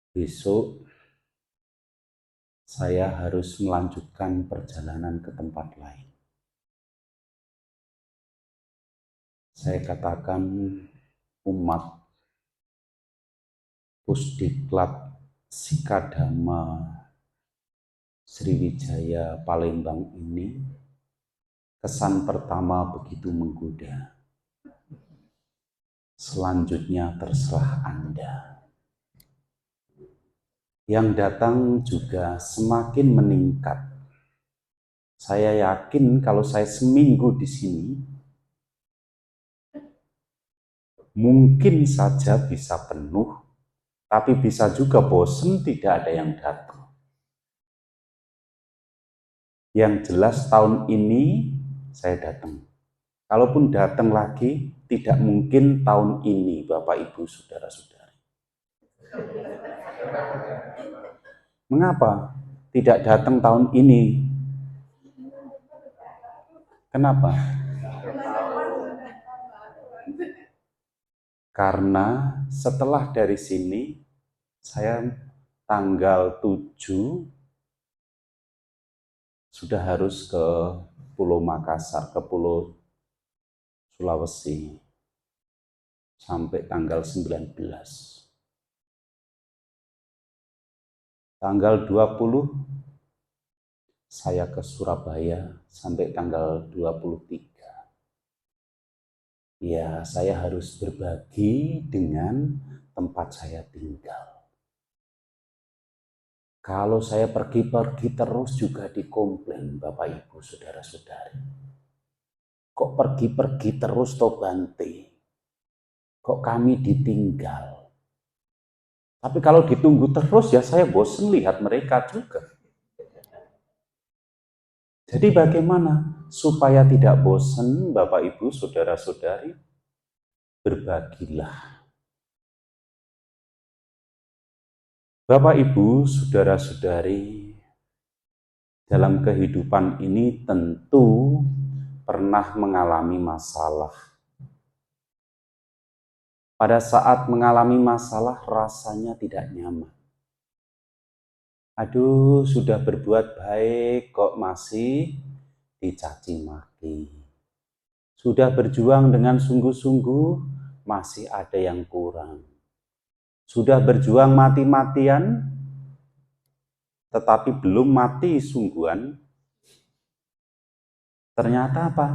Besok saya harus melanjutkan perjalanan ke tempat lain. Saya katakan umat Pusdiklat Sikadama Sriwijaya Palembang ini, kesan pertama begitu menggoda. Selanjutnya terserah Anda. Yang datang juga semakin meningkat. Saya yakin kalau saya seminggu di sini, mungkin saja bisa penuh, tapi bisa juga bosen tidak ada yang datang. Yang jelas tahun ini saya datang. Kalaupun datang lagi, tidak mungkin tahun ini, Bapak Ibu Saudara-saudari. Mengapa tidak datang tahun ini? Kenapa? Karena setelah dari sini, saya tanggal 7 sudah harus ke Pulau Makassar, ke Pulau Sulawesi, sampai tanggal 19. Tanggal 20 saya ke Surabaya sampai tanggal 23. Ya, saya harus berbagi dengan tempat saya tinggal. Kalau saya pergi-pergi terus juga dikomplain Bapak Ibu Saudara-saudari. Kok pergi-pergi terus toh Bante? Kok kami ditinggal? Tapi kalau ditunggu terus ya saya bosen lihat mereka juga. Jadi bagaimana supaya tidak bosan Bapak Ibu Saudara-saudari? Berbagilah. Bapak Ibu Saudara-saudari, dalam kehidupan ini tentu pernah mengalami masalah. Pada saat mengalami masalah rasanya tidak nyaman. Aduh, sudah berbuat baik kok masih dicaci maki. Sudah berjuang dengan sungguh-sungguh, masih ada yang kurang. Sudah berjuang mati-matian, tetapi belum mati sungguhan. Ternyata apa?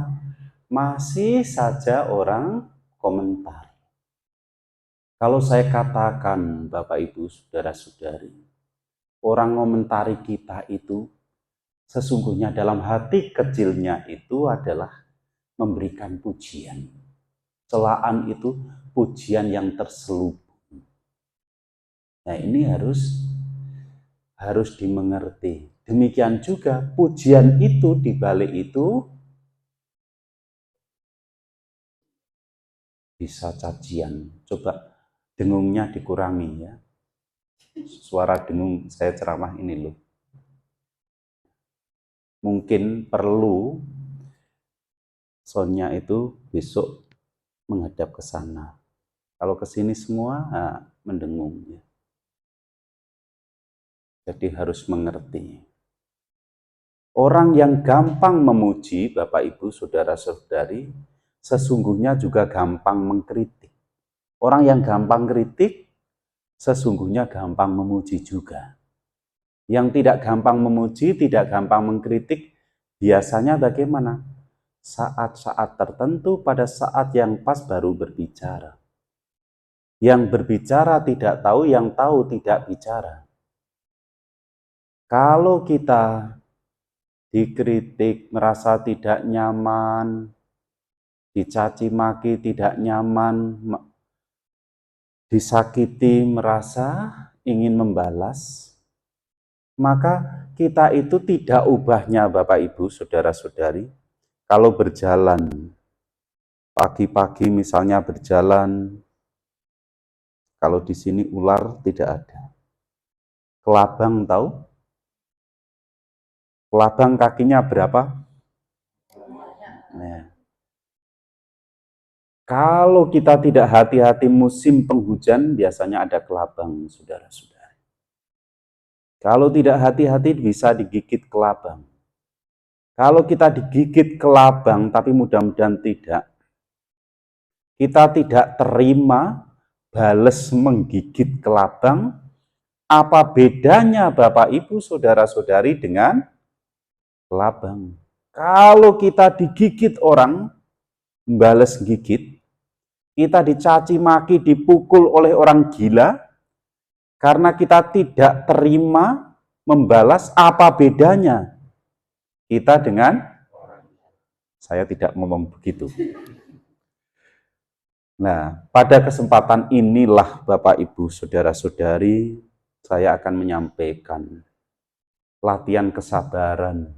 Masih saja orang komentar. Kalau saya katakan, Bapak Ibu Saudara-saudari, orang komentari kita itu sesungguhnya dalam hati kecilnya itu adalah memberikan pujian. Celaan itu pujian yang terselubung. Nah, ini harus dimengerti. Demikian juga pujian itu di balik itu bisa cacian. Coba dengungnya dikurangi ya. Suara dengung saya ceramah ini loh. Mungkin perlu soundnya itu besok menghadap ke sana. Kalau ke sini semua mendengung ya. Jadi harus mengerti. Orang yang gampang memuji Bapak Ibu Saudara-saudari sesungguhnya juga gampang mengkritik. Orang yang gampang kritik sesungguhnya gampang memuji juga. Yang tidak gampang memuji, tidak gampang mengkritik, biasanya bagaimana? Saat-saat tertentu pada saat yang pas baru berbicara. Yang berbicara tidak tahu, yang tahu tidak bicara. Kalau kita dikritik, merasa tidak nyaman, dicaci maki tidak nyaman, disakiti, merasa ingin membalas, maka kita itu tidak ubahnya Bapak Ibu Saudara-saudari. Kalau berjalan, pagi-pagi misalnya berjalan, kalau di sini ular tidak ada. Kelabang tahu? Kelabang kakinya berapa? Nah, kalau kita tidak hati-hati musim penghujan, biasanya ada kelabang, saudara-saudari. Kalau tidak hati-hati bisa digigit kelabang. Kalau kita digigit kelabang, tapi mudah-mudahan tidak, kita tidak terima bales menggigit kelabang. Apa bedanya Bapak Ibu Saudara-saudari dengan kelabang? Kalau kita digigit orang, bales gigit, kita dicaci maki, dipukul oleh orang gila, karena kita tidak terima membalas, apa bedanya kita dengan, saya tidak ngomong begitu. Nah, pada kesempatan inilah Bapak Ibu Saudara-saudari, saya akan menyampaikan latihan kesabaran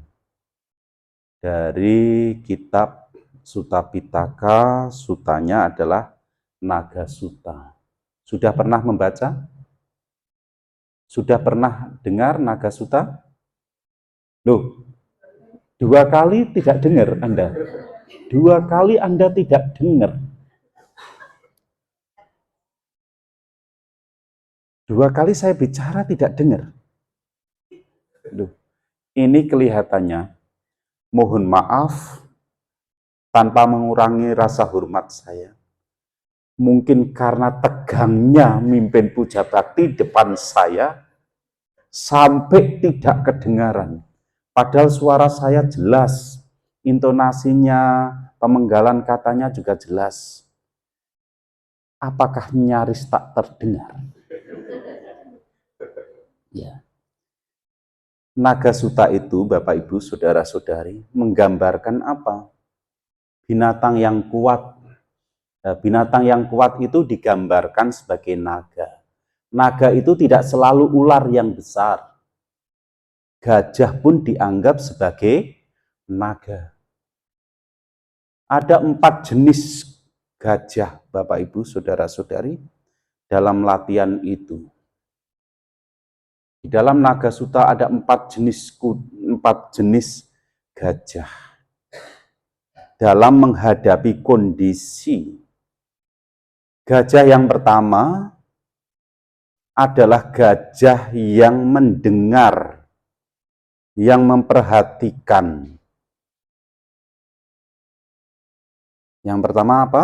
dari kitab Sutta Pitaka. Sutanya adalah Naga Sutta. Sudah pernah membaca? Sudah pernah dengar Naga Sutta? Loh, 2 kali tidak dengar Anda. 2 kali Anda tidak dengar. 2 kali saya bicara tidak dengar. Loh, ini kelihatannya, mohon maaf, tanpa mengurangi rasa hormat saya. Mungkin karena tegangnya mimpin puja bakti depan saya, sampai tidak kedengaran. Padahal suara saya jelas, intonasinya, pemenggalan katanya juga jelas. Apakah nyaris tak terdengar? Ya. Naga Sutta itu, Bapak Ibu Saudara-saudari, menggambarkan apa? Binatang yang kuat. Binatang yang kuat itu digambarkan sebagai naga. Naga itu tidak selalu ular yang besar. Gajah pun dianggap sebagai naga. Ada 4 jenis gajah, Bapak Ibu Saudara-saudari, dalam latihan itu. Di dalam Naga Sutta ada 4 jenis gajah dalam menghadapi kondisi. Gajah yang pertama adalah gajah yang mendengar, yang memperhatikan. Yang pertama apa?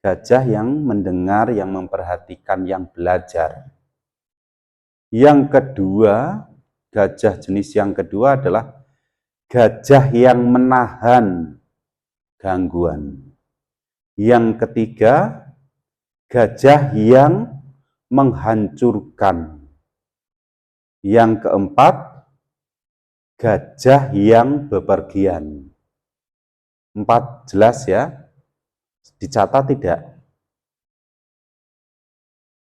Gajah yang mendengar, yang memperhatikan, yang belajar. Yang kedua, gajah jenis yang kedua adalah gajah yang menahan gangguan. Yang ketiga, gajah yang menghancurkan. Yang keempat, gajah yang bepergian. 4 jelas ya? Dicatat tidak?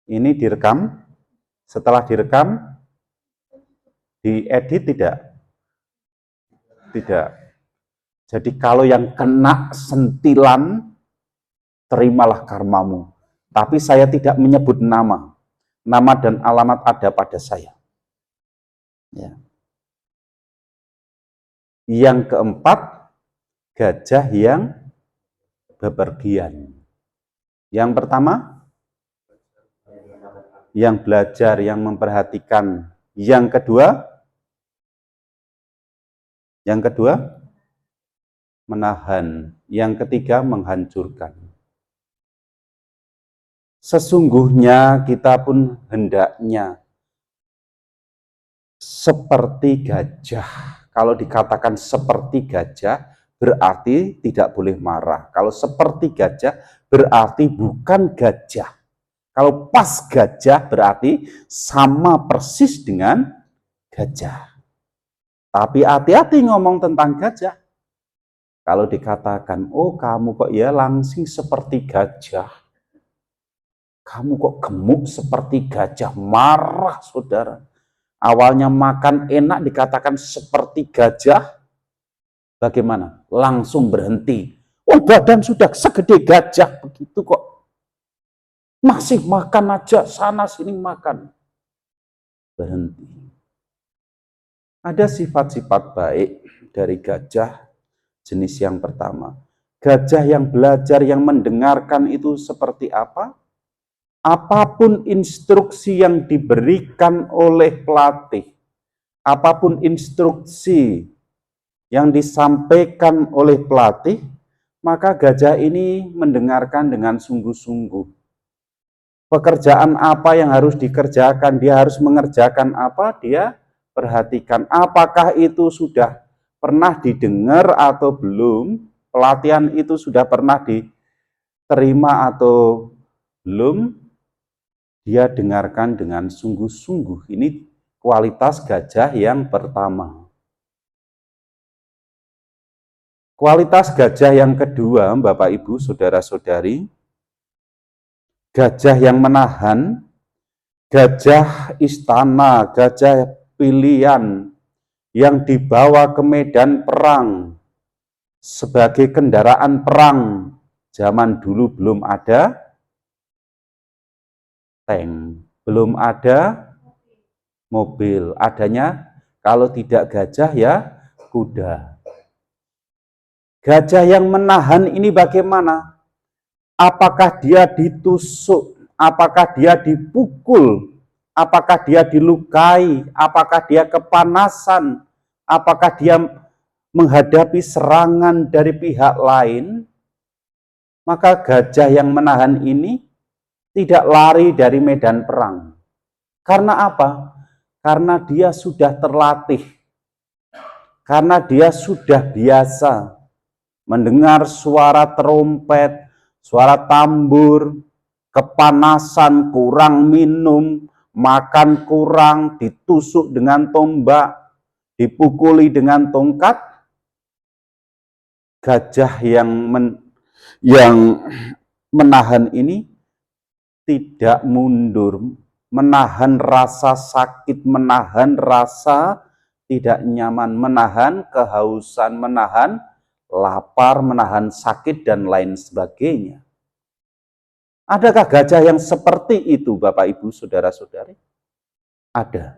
Ini direkam? Setelah direkam, diedit tidak? Tidak. Jadi kalau yang kena sentilan, terimalah karmamu. Tapi saya tidak menyebut nama. Nama dan alamat ada pada saya. Ya. Yang keempat, gajah yang bepergian. Yang pertama, yang belajar, yang memperhatikan. Yang kedua, menahan. Yang ketiga, menghancurkan. Sesungguhnya kita pun hendaknya seperti gajah. Kalau dikatakan seperti gajah, berarti tidak boleh marah. Kalau seperti gajah, berarti bukan gajah. Kalau pas gajah, berarti sama persis dengan gajah. Tapi hati-hati ngomong tentang gajah. Kalau dikatakan, oh kamu kok ya langsing seperti gajah. Kamu kok gemuk seperti gajah, marah saudara. Awalnya makan enak dikatakan seperti gajah, bagaimana? Langsung berhenti. Oh badan sudah segede gajah, begitu kok. Masih makan aja, sana sini makan. Berhenti. Ada sifat-sifat baik dari gajah jenis yang pertama. Gajah yang belajar, yang mendengarkan itu seperti apa? Apapun instruksi yang diberikan oleh pelatih, apapun instruksi yang disampaikan oleh pelatih, maka gajah ini mendengarkan dengan sungguh-sungguh. Pekerjaan apa yang harus dikerjakan, dia harus mengerjakan apa, dia perhatikan. Apakah itu sudah pernah didengar atau belum, pelatihan itu sudah pernah diterima atau belum, dia dengarkan dengan sungguh-sungguh. Ini kualitas gajah yang pertama. Kualitas gajah yang kedua, Bapak Ibu, Saudara-saudari, gajah yang menahan, gajah istana, gajah pilihan yang dibawa ke medan perang sebagai kendaraan perang. Zaman dulu belum ada tank, belum ada mobil. Adanya kalau tidak gajah ya kuda. Gajah yang menahan ini bagaimana? Apakah dia ditusuk? Apakah dia dipukul? Apakah dia dilukai? Apakah dia kepanasan? Apakah dia menghadapi serangan dari pihak lain? Maka gajah yang menahan ini tidak lari dari medan perang. Karena apa? Karena dia sudah terlatih. Karena dia sudah biasa mendengar suara trompet, suara tambur, kepanasan, kurang minum, makan kurang, ditusuk dengan tombak, dipukuli dengan tongkat. Gajah yang menahan ini tidak mundur, menahan rasa sakit, menahan rasa tidak nyaman, menahan kehausan, menahan lapar, menahan sakit, dan lain sebagainya. Adakah gajah yang seperti itu, Bapak, Ibu, Saudara-saudari? Ada.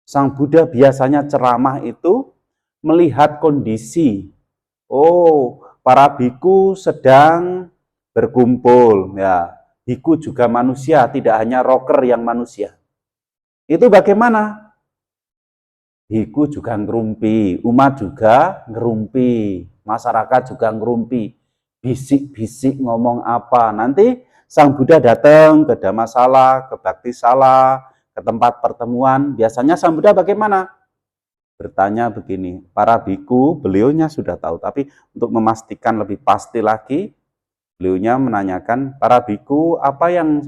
Sang Buddha biasanya ceramah itu melihat kondisi. Oh, para biku sedang berkumpul. Ya, biku juga manusia, tidak hanya rocker yang manusia. Itu bagaimana? Biku juga ngerumpi, umat juga ngerumpi, masyarakat juga ngerumpi, bisik-bisik ngomong apa. Nanti Sang Buddha datang ke Dhammasala, ke Bhaktisala, ke tempat pertemuan. Biasanya Sang Buddha bagaimana? Bertanya begini, para biku, beliaunya sudah tahu, tapi untuk memastikan lebih pasti lagi, beliaunya menanyakan, para biku, apa yang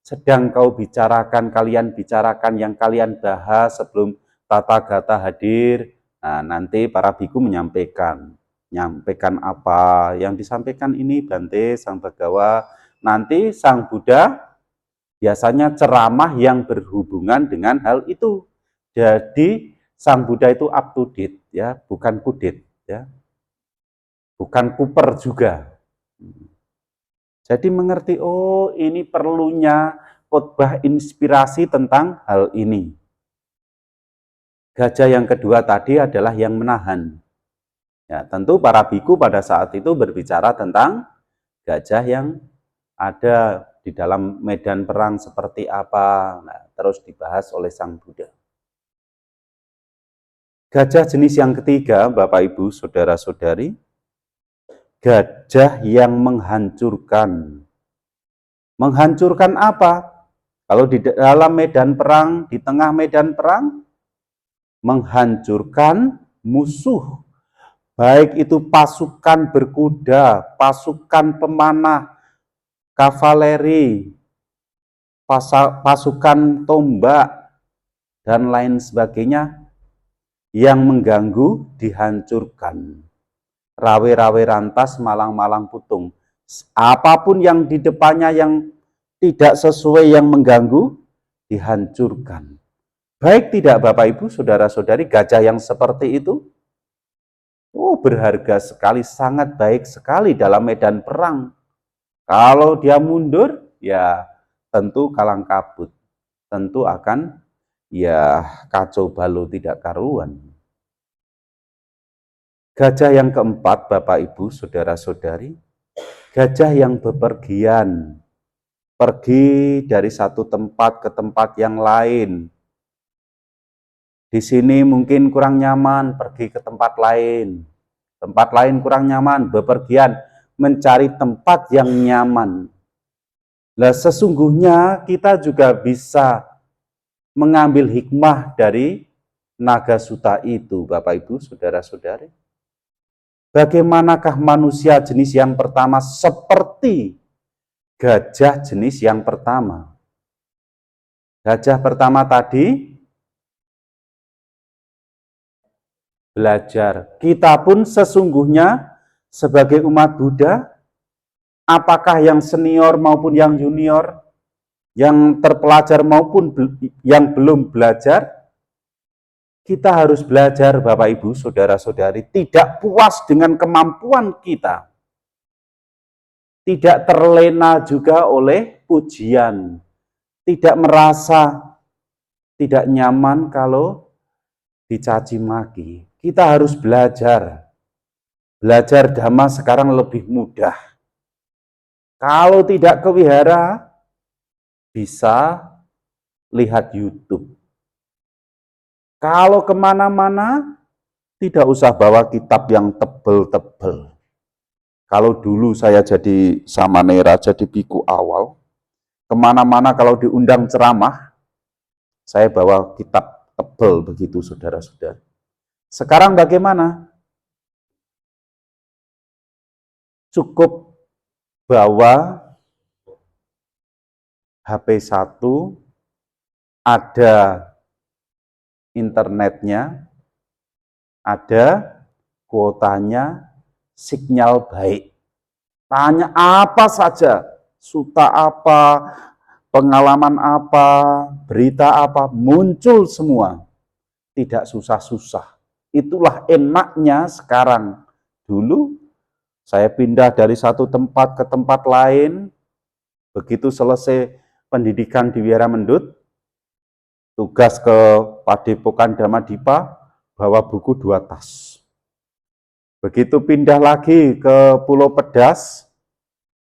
sedang kau bicarakan, kalian bicarakan, yang kalian bahas sebelum Tathagata hadir. Nah, nanti para biku menyampaikan apa yang disampaikan ini, Bante, Sang Bagawa. Nanti Sang Buddha biasanya ceramah yang berhubungan dengan hal itu. Jadi Sang Buddha itu up to date, ya, bukan kudet, ya, bukan kuper juga. Jadi mengerti, oh ini perlunya khotbah inspirasi tentang hal ini. Gajah yang kedua tadi adalah yang menahan. Ya, tentu para biku pada saat itu berbicara tentang gajah yang ada di dalam medan perang seperti apa. Nah, terus dibahas oleh Sang Buddha. Gajah jenis yang ketiga, Bapak, Ibu, Saudara-saudari, gajah yang menghancurkan. Menghancurkan apa? Kalau di dalam medan perang, di tengah medan perang, menghancurkan musuh, baik itu pasukan berkuda, pasukan pemanah, kavaleri, pasukan tombak, dan lain sebagainya yang mengganggu dihancurkan. Rawe-rawe rantas, malang-malang putung. Apapun yang di depannya yang tidak sesuai, yang mengganggu, dihancurkan. Baik tidak, Bapak, Ibu, Saudara-saudari, gajah yang seperti itu? Oh, berharga sekali, sangat baik sekali dalam medan perang. Kalau dia mundur, ya tentu kalang kabut. Tentu akan ya kacau balau tidak karuan. Gajah yang keempat, Bapak, Ibu, Saudara-saudari, gajah yang bepergian. Pergi dari satu tempat ke tempat yang lain. Di sini mungkin kurang nyaman, pergi ke tempat lain. Tempat lain kurang nyaman, bepergian mencari tempat yang nyaman. Nah, sesungguhnya kita juga bisa mengambil hikmah dari naga suta itu, Bapak Ibu, saudara-saudari. Bagaimanakah manusia jenis yang pertama seperti gajah jenis yang pertama? Gajah pertama tadi belajar. Kita pun sesungguhnya sebagai umat Buddha, apakah yang senior maupun yang junior, yang terpelajar maupun yang belum belajar, kita harus belajar, Bapak Ibu, saudara-saudari, tidak puas dengan kemampuan kita. Tidak terlena juga oleh pujian. Tidak merasa tidak nyaman kalau dicaci maki. Kita harus belajar. Belajar Dhamma sekarang lebih mudah. Kalau tidak ke wihara, bisa lihat YouTube. Kalau kemana-mana, tidak usah bawa kitab yang tebel-tebel. Kalau dulu saya jadi samanera, jadi biku awal, kemana-mana kalau diundang ceramah, saya bawa kitab tebel begitu, saudara-saudara. Sekarang bagaimana? Cukup bawa HP 1, ada internetnya, ada kuotanya, sinyal baik. Tanya apa saja, suta apa, pengalaman apa, berita apa, muncul semua. Tidak susah-susah. Itulah enaknya sekarang. Dulu saya pindah dari satu tempat ke tempat lain, begitu selesai pendidikan di Wihara Mendut, tugas ke Padepokan Dhammadippa, bawa buku 2 tas. Begitu pindah lagi ke Pulau Pedas,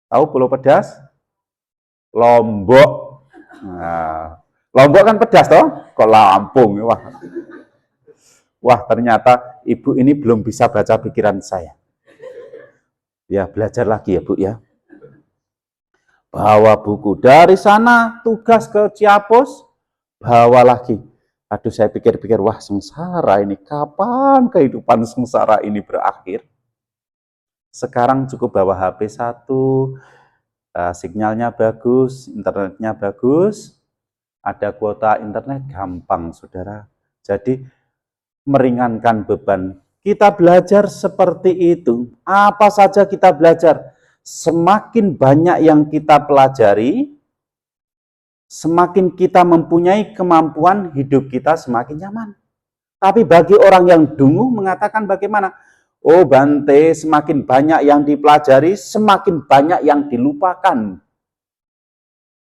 tahu Pulau Pedas? Lombok. Nah, Lombok kan pedas toh? Kok Lampung? Wah, ternyata ibu ini belum bisa baca pikiran saya. Ya, belajar lagi ya, Bu ya. Bawa buku. Dari sana tugas ke Ciapos, bawa lagi. Aduh, saya pikir-pikir, wah sengsara ini. Kapan kehidupan sengsara ini berakhir? Sekarang cukup bawa HP 1, sinyalnya bagus, internetnya bagus, ada kuota internet, gampang, saudara. Jadi, meringankan beban. Kita belajar seperti itu. Apa saja kita belajar. Semakin banyak yang kita pelajari, semakin kita mempunyai kemampuan, hidup kita semakin nyaman. Tapi bagi orang yang dungu mengatakan bagaimana? Oh Bante, semakin banyak yang dipelajari, semakin banyak yang dilupakan.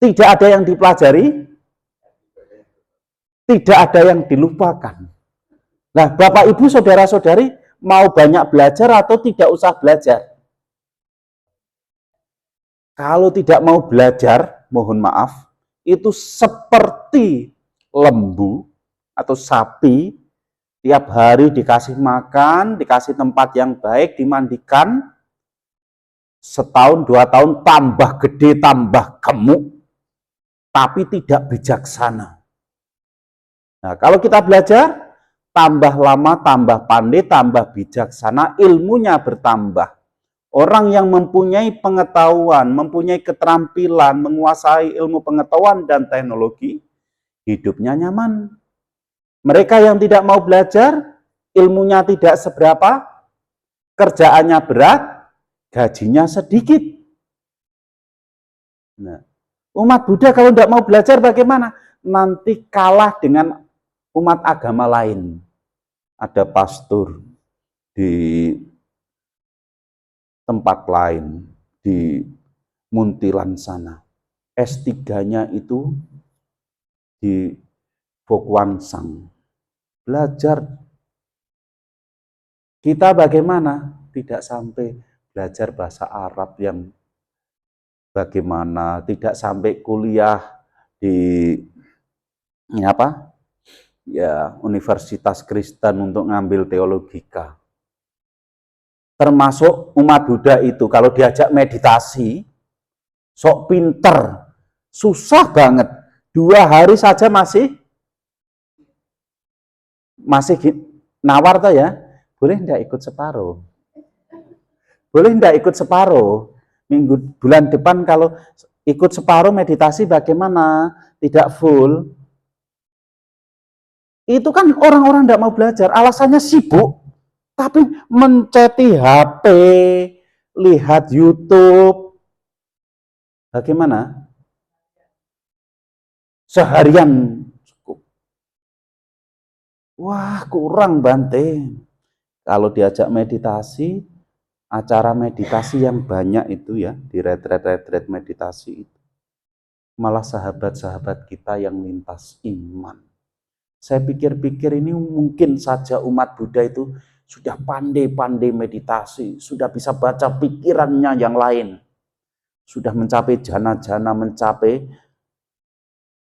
Tidak ada yang dipelajari, tidak ada yang dilupakan. Nah, Bapak, Ibu, saudara-saudari, mau banyak belajar atau tidak usah belajar? Kalau tidak mau belajar, mohon maaf, itu seperti lembu atau sapi, tiap hari dikasih makan, dikasih tempat yang baik, dimandikan, setahun, 2 tahun, tambah gede, tambah gemuk, tapi tidak bijaksana. Nah, kalau kita belajar, tambah lama, tambah pandai, tambah bijaksana, ilmunya bertambah. Orang yang mempunyai pengetahuan, mempunyai keterampilan, menguasai ilmu pengetahuan dan teknologi, hidupnya nyaman. Mereka yang tidak mau belajar, ilmunya tidak seberapa, kerjaannya berat, gajinya sedikit. Nah, umat Buddha kalau tidak mau belajar bagaimana? Nanti kalah dengan umat agama lain. Ada pastor di tempat lain, di Muntilan sana. S3-nya itu di Fokwansang. Belajar. Kita bagaimana? Tidak sampai belajar bahasa Arab yang bagaimana, tidak sampai kuliah di apa? ya Universitas Kristen untuk ngambil teologika. Termasuk umat Buddha itu kalau diajak meditasi, sok pinter, susah banget. 2 hari saja masih nawar toh ya. Boleh enggak ikut separuh? Boleh enggak ikut separuh? Bulan depan kalau ikut separuh meditasi bagaimana? Tidak full. Itu kan orang-orang enggak mau belajar, alasannya sibuk. Tapi menceti HP, lihat YouTube, bagaimana? Seharian cukup. Wah, kurang Bante. Kalau diajak meditasi, acara meditasi yang banyak itu ya, di retret meditasi itu. Malah sahabat-sahabat kita yang lintas iman. Saya pikir-pikir ini mungkin saja umat Buddha itu sudah pandai-pandai meditasi, sudah bisa baca pikirannya yang lain. Sudah mencapai jana-jana, mencapai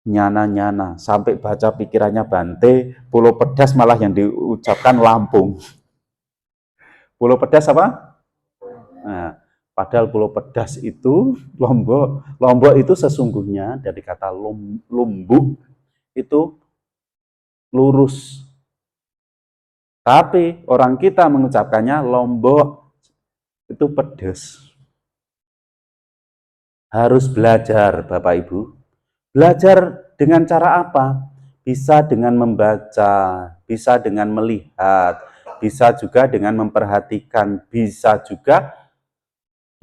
nyana-nyana, sampai baca pikirannya Bante, Pulau Pedas malah yang diucapkan Lampung. Pulau Pedas apa? Nah, padahal Pulau Pedas itu Lombok. Lombok itu sesungguhnya dari kata lumbuk itu lurus. Tapi orang kita mengucapkannya Lombok, itu pedas. Harus belajar Bapak Ibu. Belajar dengan cara apa? Bisa dengan membaca, bisa dengan melihat, bisa juga dengan memperhatikan, bisa juga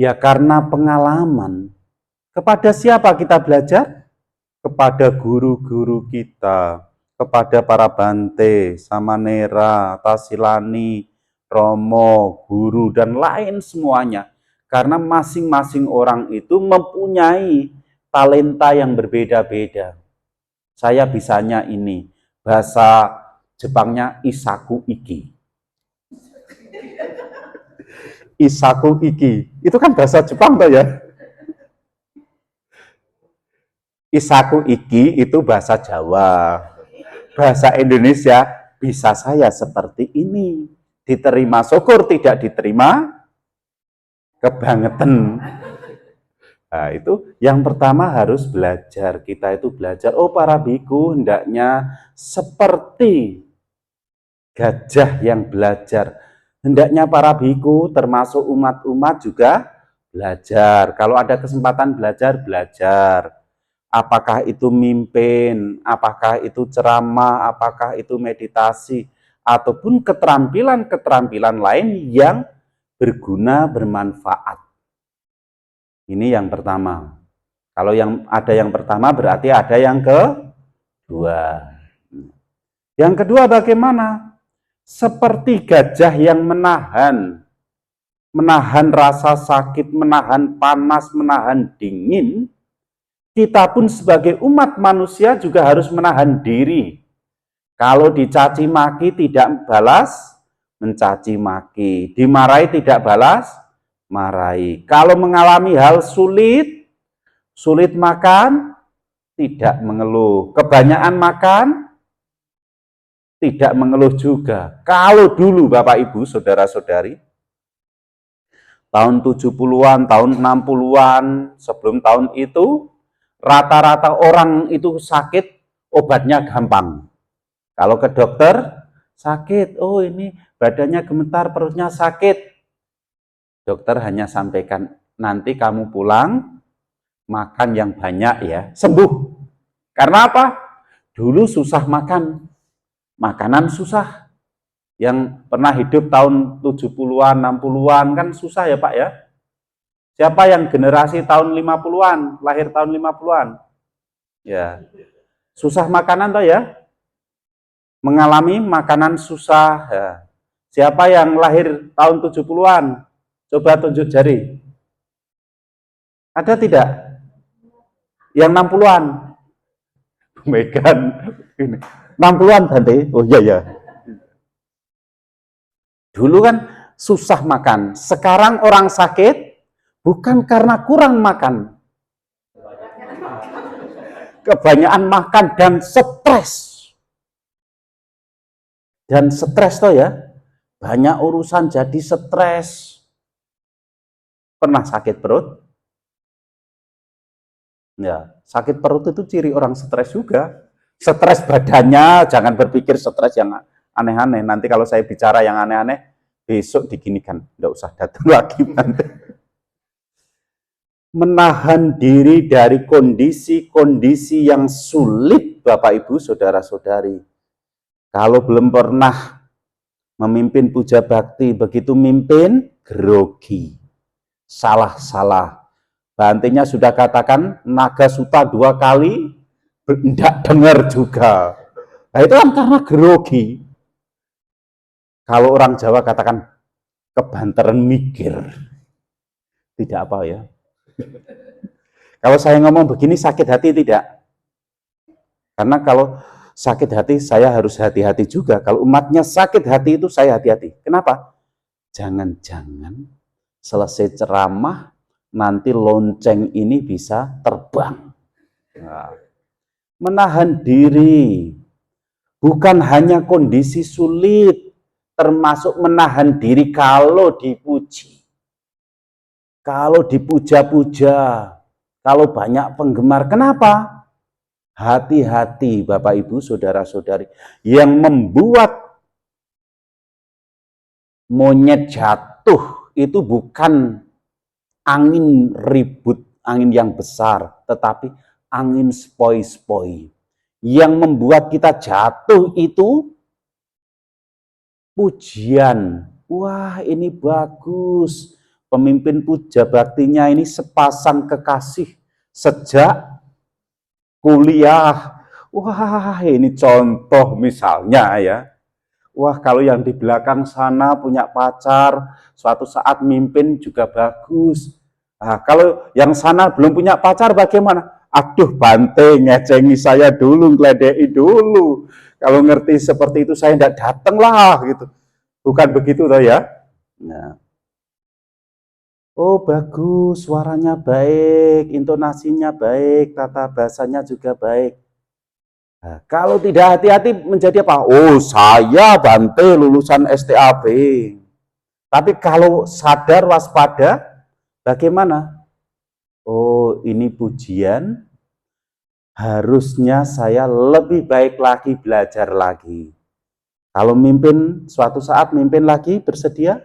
ya karena pengalaman. Kepada siapa kita belajar? Kepada guru-guru kita, kepada para Bante, Samanera, Tasilani, Romo, guru, dan lain semuanya. Karena masing-masing orang itu mempunyai talenta yang berbeda-beda. Saya bisanya ini, bahasa Jepangnya Isaku Iki. Isaku Iki, itu kan bahasa Jepang toh ya. Isaku Iki itu bahasa Jawa. Bahasa Indonesia, bisa saya seperti ini. Diterima syukur, tidak diterima kebangetan. Nah, itu yang pertama harus belajar. Kita itu belajar, oh para biku hendaknya seperti gajah yang belajar. Hendaknya para biku termasuk umat-umat juga belajar. Kalau ada kesempatan belajar, belajar. Apakah itu mimpin, apakah itu ceramah, apakah itu meditasi, ataupun keterampilan-keterampilan lain yang berguna, bermanfaat. Ini yang pertama. Kalau yang ada yang pertama berarti ada yang kedua. Yang kedua bagaimana? Seperti gajah yang menahan rasa sakit, menahan panas, menahan dingin, kita pun sebagai umat manusia juga harus menahan diri. Kalau dicaci maki tidak balas, mencaci maki. Dimarahi tidak balas, marahi. Kalau mengalami hal sulit makan, tidak mengeluh. Kebanyakan makan, tidak mengeluh juga. Kalau dulu Bapak Ibu, Saudara-saudari, tahun 70-an, tahun 60-an, sebelum tahun itu, rata-rata orang itu sakit, obatnya gampang. Kalau ke dokter, sakit, oh ini badannya gemetar, perutnya sakit. Dokter hanya sampaikan, nanti kamu pulang, makan yang banyak ya, sembuh. Karena apa? Dulu susah makan, makanan susah. Yang pernah hidup tahun 70-an, 60-an kan susah ya Pak ya. Siapa yang generasi tahun 50-an, lahir tahun 50-an? Ya. Susah makanan toh ya? Mengalami makanan susah. Ya. Siapa yang lahir tahun 70-an? Coba tunjuk jari. Ada tidak? Yang 60-an? Megan. 60-an Bante? Oh iya ya. Dulu kan susah makan. Sekarang orang sakit bukan karena kurang makan. Kebanyakan makan dan stres. Dan stres toh ya, banyak urusan jadi stres. Pernah sakit perut? Ya, sakit perut itu ciri orang stres juga. Stres badannya, jangan berpikir stres yang aneh-aneh. Nanti kalau saya bicara yang aneh-aneh, besok diginikan, enggak usah datang lagi nanti. Menahan diri dari kondisi-kondisi yang sulit, Bapak Ibu, Saudara-saudari. Kalau belum pernah memimpin puja bakti, begitu mimpin, grogi. Salah-salah. Bantinya sudah katakan, naga suta 2 kali, tidak dengar juga. Nah, itu kan karena grogi. Kalau orang Jawa katakan, kebanteran mikir. Tidak apa ya. Kalau saya ngomong begini sakit hati tidak? Karena kalau sakit hati saya harus hati-hati juga. Kalau umatnya sakit hati itu saya hati-hati. Kenapa? Jangan-jangan selesai ceramah nanti lonceng ini bisa terbang. Nah, menahan diri. Bukan hanya kondisi sulit, termasuk menahan diri kalau dipuji. Kalau dipuja-puja, kalau banyak penggemar, kenapa? Hati-hati Bapak Ibu, Saudara-saudari, yang membuat monyet jatuh itu bukan angin ribut, angin yang besar, tetapi angin spoi-spoi. Yang membuat kita jatuh itu pujian. Wah, ini bagus. Pemimpin puja baktinya ini sepasang kekasih sejak kuliah. Wah, ini contoh misalnya ya. Wah, kalau yang di belakang sana punya pacar, suatu saat mimpin juga bagus. Nah, kalau yang sana belum punya pacar bagaimana? Aduh, Bante ngecengi saya dulu, ngeledeki dulu. Kalau ngerti seperti itu saya tidak datang lah gitu. Bukan begitu toh ya? Nah. Oh bagus, suaranya baik, intonasinya baik, tata bahasanya juga baik. Nah, kalau tidak hati-hati menjadi apa? Oh saya Bante lulusan STAB. Tapi kalau sadar waspada, bagaimana? Oh ini pujian, harusnya saya lebih baik lagi, belajar lagi. Kalau mimpin, suatu saat mimpin lagi, bersedia?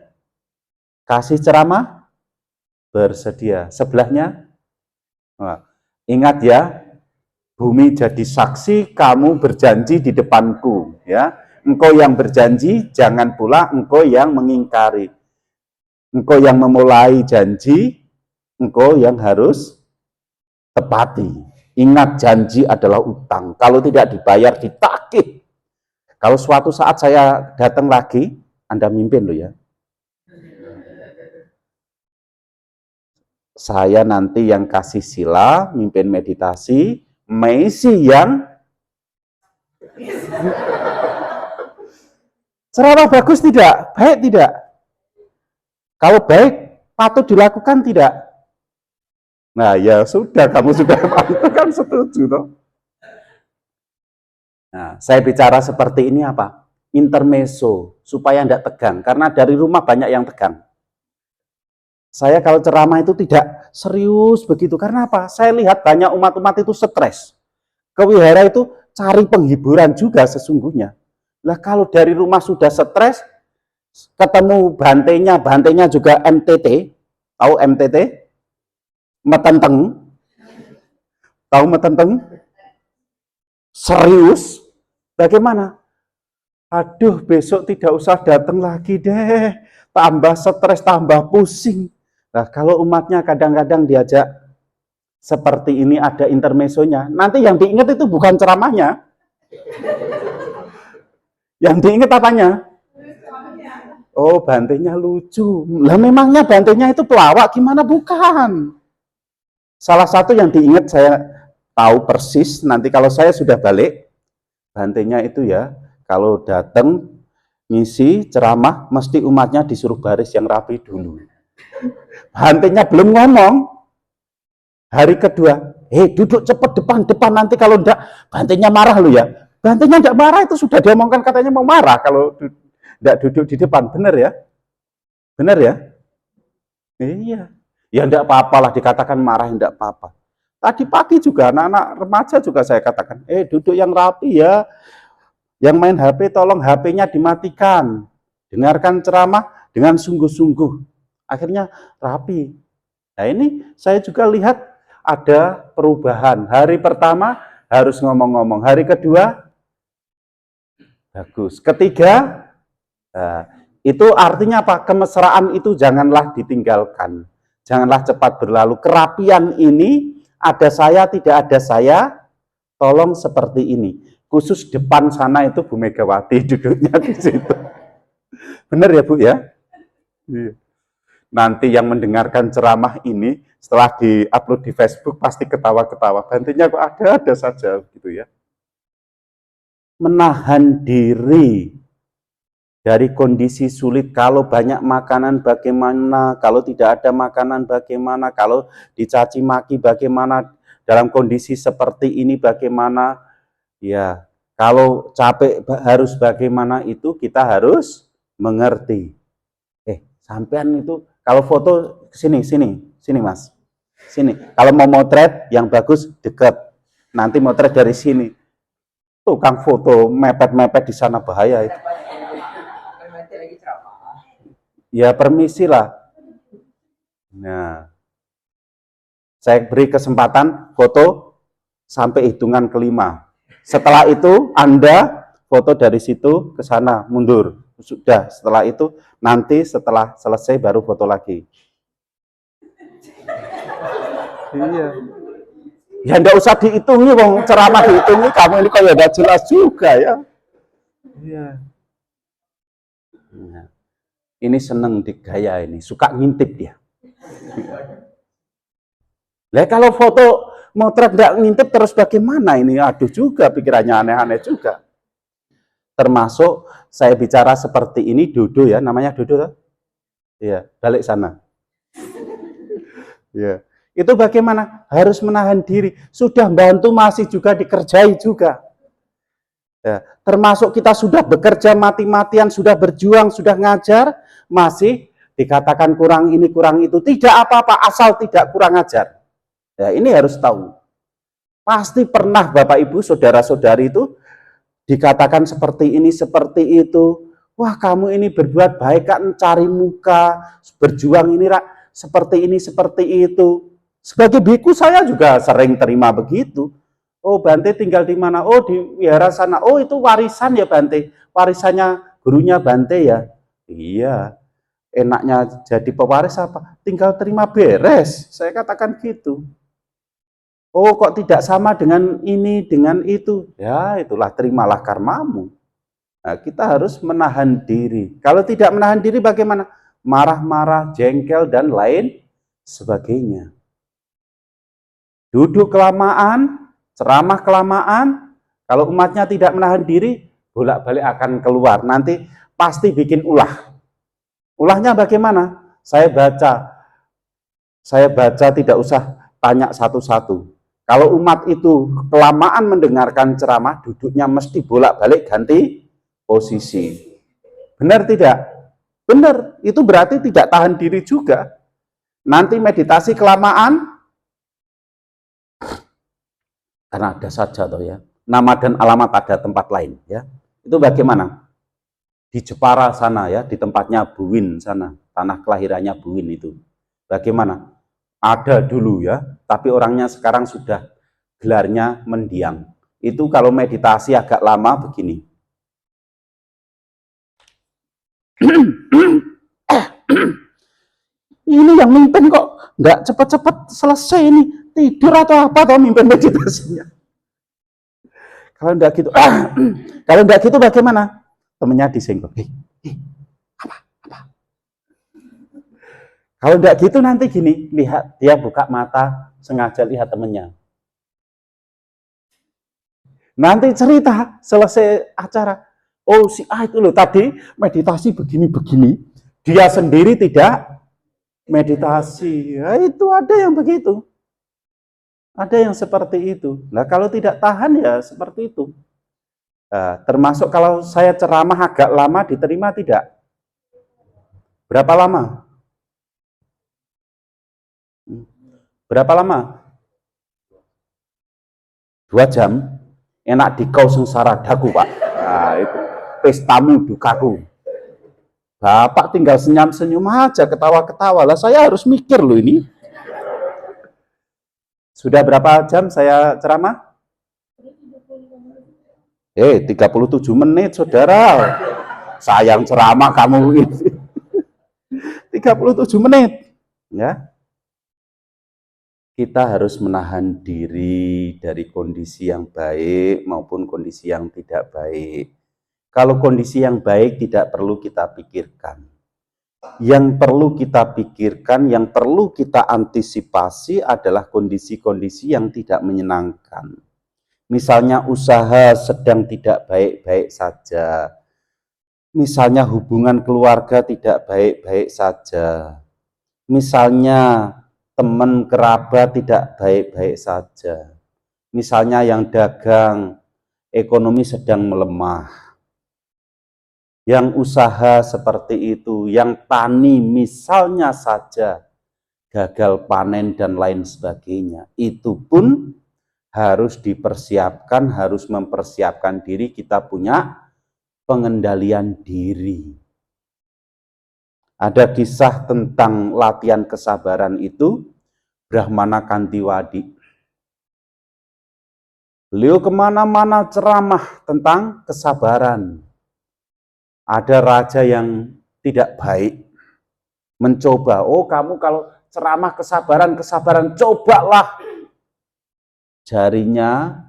Kasih ceramah? Bersedia. Sebelahnya, nah, ingat ya, bumi jadi saksi, kamu berjanji di depanku. Ya, engkau yang berjanji, jangan pula engkau yang mengingkari. Engkau yang memulai janji, engkau yang harus tepati. Ingat janji adalah utang. Kalau tidak dibayar, ditagih. Kalau suatu saat saya datang lagi, Anda mimpin loh ya. Saya nanti yang kasih sila, mimpin meditasi, Messi yang ceramah bagus tidak? Baik tidak? Kalau baik, patut dilakukan tidak? Nah ya sudah, kamu sudah patut kan setuju toh? Nah, saya bicara seperti ini apa? Intermezzo, supaya tidak tegang, karena dari rumah banyak yang tegang. Saya kalau ceramah itu tidak serius begitu. Karena apa? Saya lihat banyak umat-umat itu stres. Ke wihara itu cari penghiburan juga sesungguhnya. Lah kalau dari rumah sudah stres, ketemu bantenya juga MTT. Tahu MTT? Metenteng. Tahu metenteng? Serius? Bagaimana? Aduh, besok tidak usah datang lagi deh. Tambah stres, tambah pusing. Nah, kalau umatnya kadang-kadang diajak seperti ini ada intermezzonya, nanti yang diingat itu bukan ceramahnya. Yang diingat apanya? Oh, bantenya lucu. Lah memangnya bantenya itu pelawak gimana? Bukan. Salah satu yang diingat saya tahu persis, nanti kalau saya sudah balik, bantenya itu ya, kalau datang ngisi ceramah, mesti umatnya disuruh baris yang rapi dulu. Bantenya belum ngomong, hari kedua, duduk cepet depan, nanti kalau enggak, bantenya marah lu ya. Bantenya tidak marah, itu sudah diomongkan katanya mau marah kalau tidak duduk di depan. Benar ya? Benar ya? Iya. Ya tidak apa-apalah dikatakan marah, tidak apa-apa. Tadi pagi juga anak-anak remaja juga saya katakan, duduk yang rapi ya. Yang main HP tolong HP-nya dimatikan. Dengarkan ceramah dengan sungguh-sungguh. Akhirnya rapi. Nah ini saya juga lihat ada perubahan. Hari pertama harus ngomong-ngomong. Hari kedua bagus. Ketiga, itu artinya apa? Kemesraan itu janganlah ditinggalkan. Janganlah cepat berlalu. Kerapian ini ada saya, tidak ada saya, tolong seperti ini. Khusus depan sana itu Bu Megawati duduknya di situ. Benar ya Bu ya? Nanti yang mendengarkan ceramah ini setelah di-upload di Facebook pasti ketawa-ketawa. Bantinya kok ada saja gitu ya. Menahan diri dari kondisi sulit. Kalau banyak makanan bagaimana, kalau tidak ada makanan bagaimana, kalau dicaci maki bagaimana, dalam kondisi seperti ini bagaimana. Ya, kalau capek harus bagaimana itu kita harus mengerti. Sampean itu kalau foto sini Mas. Sini. Kalau mau motret yang bagus dekat. Nanti motret dari sini. Tukang foto mepet-mepet di sana bahaya itu. Ya permisi lah. Nah, saya beri kesempatan foto sampai hitungan kelima. Setelah itu Anda foto dari situ ke sana, mundur. Sudah, setelah itu nanti setelah selesai baru foto lagi. Iya. Ya enggak usah dihitungi, wong ceramah dihitungi, kamu ini kayak enggak jelas juga ya. Iya. Nah, ini seneng digaya ini, suka ngintip dia. Lah kalau foto motret enggak ngintip terus bagaimana ini? Aduh juga pikirannya aneh-aneh juga. Termasuk saya bicara seperti ini, Dodo ya, namanya Dodo kan? Iya, balik sana. Ya. Itu bagaimana? Harus menahan diri. Sudah bantu masih juga dikerjai juga. Ya. Termasuk kita sudah bekerja mati-matian, sudah berjuang, sudah ngajar, masih dikatakan kurang ini, kurang itu. Tidak apa-apa, asal tidak kurang ajar. Ya, ini harus tahu. Pasti pernah Bapak Ibu, saudara-saudari itu dikatakan seperti ini, seperti itu. Wah, kamu ini berbuat baik kan, cari muka, berjuang ini, seperti ini, seperti itu. Sebagai biku saya juga sering terima begitu. Oh, Bante tinggal di mana? Oh, di wihara sana. Oh, itu warisan ya Bante. Warisannya gurunya Bante ya. Iya. Enaknya jadi pewaris apa? Tinggal terima beres. Saya katakan gitu. Oh, kok tidak sama dengan ini, dengan itu? Ya, itulah terimalah karmamu. Nah, kita harus menahan diri. Kalau tidak menahan diri bagaimana? Marah-marah, jengkel, dan lain sebagainya. Duduk kelamaan, ceramah kelamaan, kalau umatnya tidak menahan diri, bolak-balik akan keluar. Nanti pasti bikin ulah. Ulahnya bagaimana? Saya baca tidak usah tanya satu-satu. Kalau umat itu kelamaan mendengarkan ceramah, duduknya mesti bolak-balik ganti posisi. Benar tidak? Benar, itu berarti tidak tahan diri juga. Nanti meditasi kelamaan, karena ada saja toh ya, nama dan alamat ada tempat lain ya. Itu bagaimana? Di Jepara sana ya, di tempatnya Buwin sana, tanah kelahirannya Buwin itu. Bagaimana? Ada dulu ya, tapi orangnya sekarang sudah gelarnya mendiang. Itu kalau meditasi agak lama begini. Ini yang mimpin kok nggak cepat-cepat selesai ini, tidur atau apa atau mimpin meditasinya. Kalau enggak gitu, kalau enggak gitu bagaimana? Temennya disenggol. Apa? Kalau enggak gitu nanti gini, lihat dia buka mata, sengaja lihat temennya. Nanti cerita selesai acara. Oh si A itu loh tadi meditasi begini-begini, dia sendiri tidak meditasi. Ya, itu ada yang begitu. Ada yang seperti itu. Nah kalau tidak tahan ya seperti itu. Termasuk kalau saya ceramah agak lama diterima tidak? Berapa lama? Berapa lama? 2 jam? Enak di kau sengsara daku, Pak. Nah, itu. Pestamu dukaku. Bapak tinggal senyum-senyum aja, ketawa-ketawa. Lah saya harus mikir loh ini. Sudah berapa jam saya ceramah? 37 menit, saudara. Sayang ceramah kamu ini. 37 menit. Ya. Kita harus menahan diri dari kondisi yang baik maupun kondisi yang tidak baik. Kalau kondisi yang baik tidak perlu kita pikirkan. Yang perlu kita pikirkan, yang perlu kita antisipasi adalah kondisi-kondisi yang tidak menyenangkan. Misalnya usaha sedang tidak baik-baik saja. Misalnya hubungan keluarga tidak baik-baik saja. Misalnya teman kerabat tidak baik-baik saja. Misalnya yang dagang, ekonomi sedang melemah. Yang usaha seperti itu, yang tani misalnya saja gagal panen dan lain sebagainya. Itu pun harus dipersiapkan, harus mempersiapkan diri, kita punya pengendalian diri. Ada kisah tentang latihan kesabaran itu, Brahmana Kantiwadi. Beliau kemana-mana ceramah tentang kesabaran. Ada raja yang tidak baik, mencoba, oh kamu kalau ceramah kesabaran, cobalah. Jarinya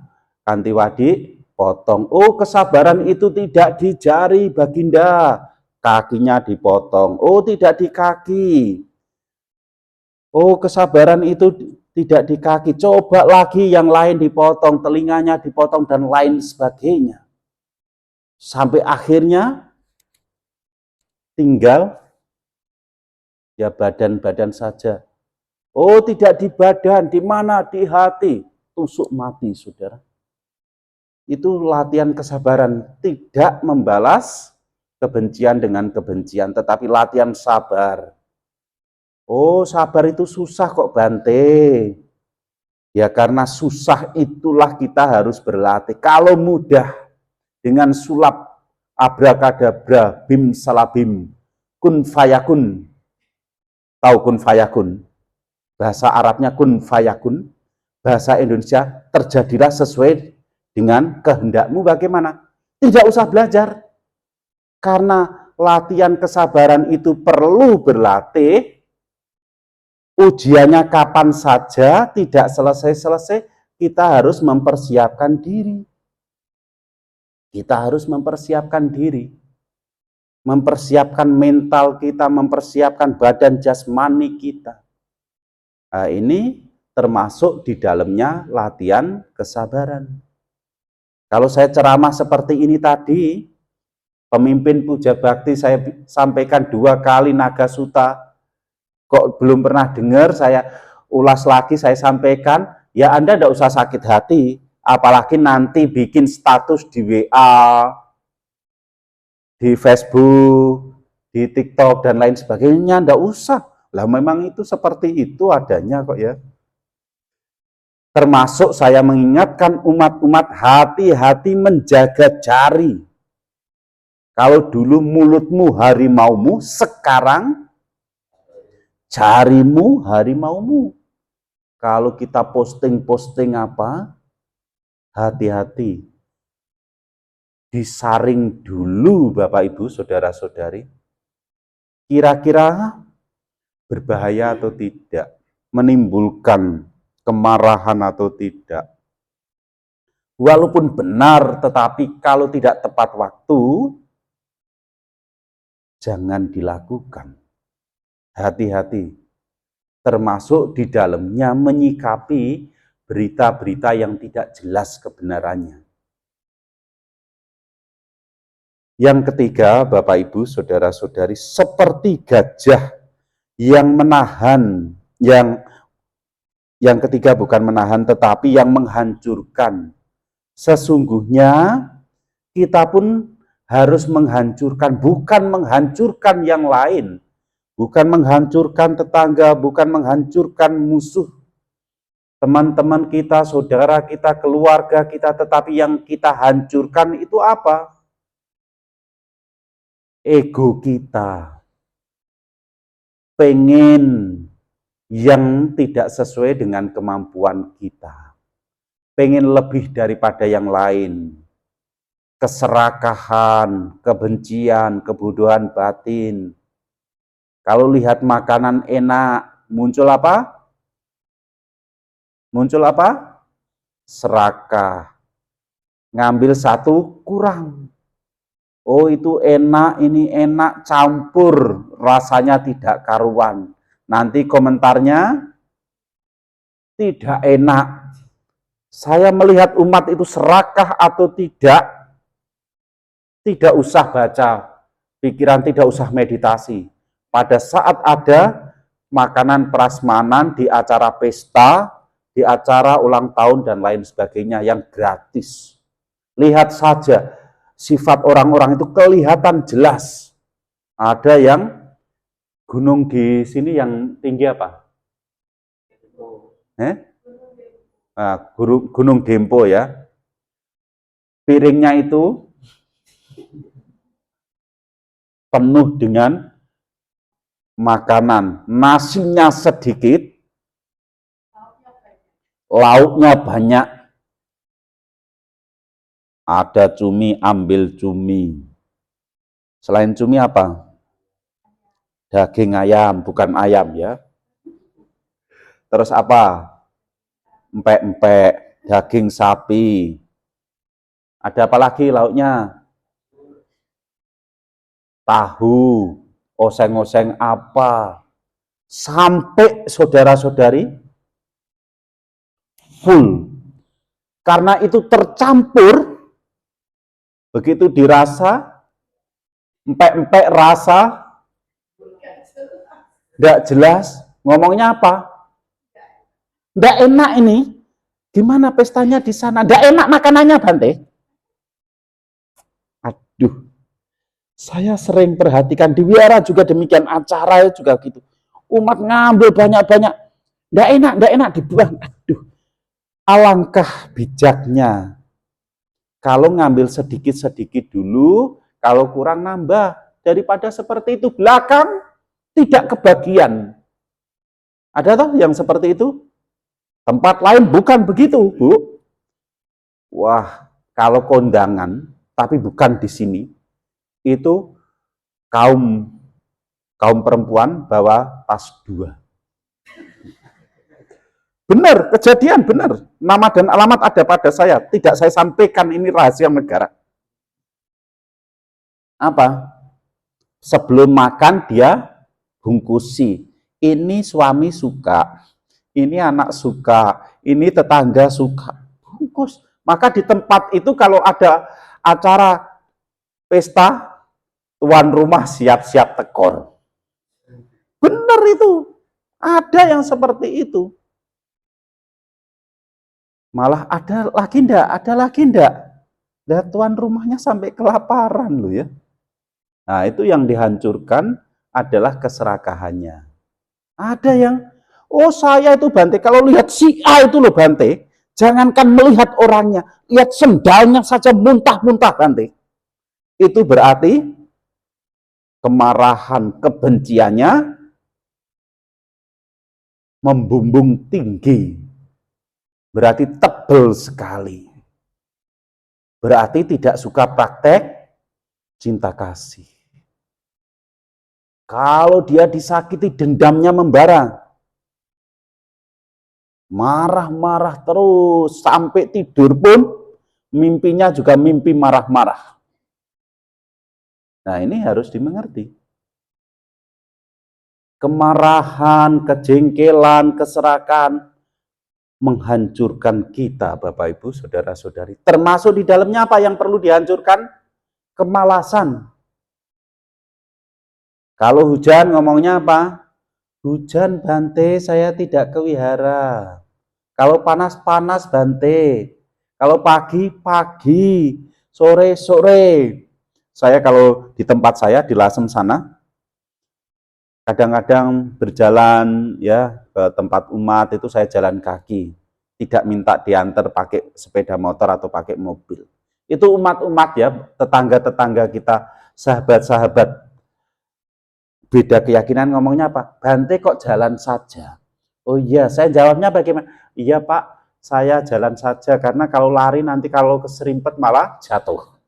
Kantiwadi potong. Oh kesabaran itu tidak di jari Baginda, kakinya dipotong. Oh tidak di kaki. Oh kesabaran itu tidak di kaki, coba lagi yang lain dipotong, telinganya dipotong dan lain sebagainya. Sampai akhirnya tinggal ya badan-badan saja. Oh tidak di badan, di mana? Di hati. Tusuk mati, saudara. Itu latihan kesabaran, tidak membalas kebencian dengan kebencian, tetapi latihan sabar. Oh sabar itu susah kok Bante. Ya karena susah itulah kita harus berlatih. Kalau mudah dengan sulap abrakadabra bim salabim kun fayakun. Tahu kun fayakun? Bahasa Arabnya kun fayakun. Bahasa Indonesia terjadilah sesuai dengan kehendakmu. Bagaimana? Tidak usah belajar. Karena latihan kesabaran itu perlu berlatih. Ujiannya kapan saja, tidak selesai-selesai, kita harus mempersiapkan diri. Kita harus mempersiapkan diri. Mempersiapkan mental kita, mempersiapkan badan jasmani kita. Nah, ini termasuk di dalamnya latihan kesabaran. Kalau saya ceramah seperti ini tadi, pemimpin puja bakti saya sampaikan 2 kali Naga Sutta, kok belum pernah dengar, saya ulas lagi, saya sampaikan, ya Anda tidak usah sakit hati, apalagi nanti bikin status di WA, di Facebook, di TikTok, dan lain sebagainya, tidak usah. Lah memang itu seperti itu adanya kok ya. Termasuk saya mengingatkan umat-umat hati-hati menjaga jari. Kalau dulu mulutmu harimaumu, sekarang jarimu harimaumu. Kalau kita posting-posting apa, hati-hati. Disaring dulu Bapak Ibu, Saudara-saudari. Kira-kira berbahaya atau tidak? Menimbulkan kemarahan atau tidak? Walaupun benar, tetapi kalau tidak tepat waktu, jangan dilakukan. Hati-hati. Termasuk di dalamnya menyikapi berita-berita yang tidak jelas kebenarannya. Yang ketiga, Bapak Ibu, Saudara-saudari, seperti gajah yang menahan, yang ketiga bukan menahan, tetapi yang menghancurkan. Sesungguhnya kita pun harus menghancurkan, bukan menghancurkan yang lain, bukan menghancurkan tetangga, bukan menghancurkan musuh, teman-teman kita, saudara kita, keluarga kita, tetapi yang kita hancurkan itu apa? Ego kita. Pengen yang tidak sesuai dengan kemampuan kita. Pengen lebih daripada yang lain. Keserakahan, kebencian, kebodohan batin. Kalau lihat makanan enak, muncul apa? Muncul apa? Serakah. Ngambil satu, kurang. Oh itu enak, ini enak, campur. Rasanya tidak karuan. Nanti komentarnya, tidak enak. Saya melihat umat itu serakah atau tidak usah baca pikiran, tidak usah meditasi. Pada saat ada makanan prasmanan di acara pesta, di acara ulang tahun dan lain sebagainya yang gratis. Lihat saja, sifat orang-orang itu kelihatan jelas. Ada yang gunung di sini yang tinggi apa? Nah, Gunung Dempo ya. Piringnya itu penuh dengan makanan. Nasinya sedikit, lauknya banyak. Ada cumi, ambil cumi. Selain cumi apa? Daging ayam, bukan ayam ya. Terus apa? Empek-empek, daging sapi. Ada apa lagi lauknya? Tahu, oseng-oseng apa. Sampai saudara-saudari full. Karena itu tercampur, begitu dirasa, empek-empek rasa, tidak jelas, ngomongnya apa? Tidak enak ini, gimana pestanya di sana? Tidak enak makanannya, Bante. Aduh, saya sering perhatikan di wihara juga demikian, acara juga gitu. Umat ngambil banyak-banyak, tidak enak dibuang. Aduh, alangkah bijaknya kalau ngambil sedikit-sedikit dulu, kalau kurang nambah, daripada seperti itu belakang tidak kebagian. Ada toh yang seperti itu? Tempat lain bukan begitu, Bu. Wah, kalau kondangan, tapi bukan di sini, itu kaum perempuan bawa tas 2. Benar, kejadian benar. Nama dan alamat ada pada saya. Tidak saya sampaikan, ini rahasia negara. Apa? Sebelum makan dia bungkusi. Ini suami suka, ini anak suka, ini tetangga suka. Bungkus. Maka di tempat itu kalau ada acara pesta, tuan rumah siap-siap tekor. Benar itu. Ada yang seperti itu. Malah ada lagi enggak. Dan tuan rumahnya sampai kelaparan loh ya. Nah, itu yang dihancurkan adalah keserakahannya. Ada yang, oh saya itu Bante, kalau lihat si A itu loh Bante, jangankan melihat orangnya, lihat sendalnya saja muntah-muntah Bante. Itu berarti kemarahan, kebenciannya membumbung tinggi. Berarti tebal sekali. Berarti tidak suka praktek cinta kasih. Kalau dia disakiti, dendamnya membara. Marah-marah terus, sampai tidur pun mimpinya juga mimpi marah-marah. Nah, ini harus dimengerti. Kemarahan, kejengkelan, keserakan menghancurkan kita, Bapak Ibu, saudara-saudari. Termasuk di dalamnya apa yang perlu dihancurkan? Kemalasan. Kalau hujan ngomongnya apa? Hujan Bante, saya tidak ke wihara. Kalau panas-panas Bante. Kalau pagi-pagi. sore-sore. Saya kalau di tempat saya di Lasem sana, kadang-kadang berjalan ya ke tempat umat itu saya jalan kaki, tidak minta diantar pakai sepeda motor atau pakai mobil. Itu umat-umat ya, tetangga-tetangga kita, sahabat-sahabat beda keyakinan ngomongnya apa? Bante kok jalan saja. Oh iya, saya jawabnya bagaimana? Iya Pak, saya jalan saja karena kalau lari nanti kalau keserimpet malah jatuh.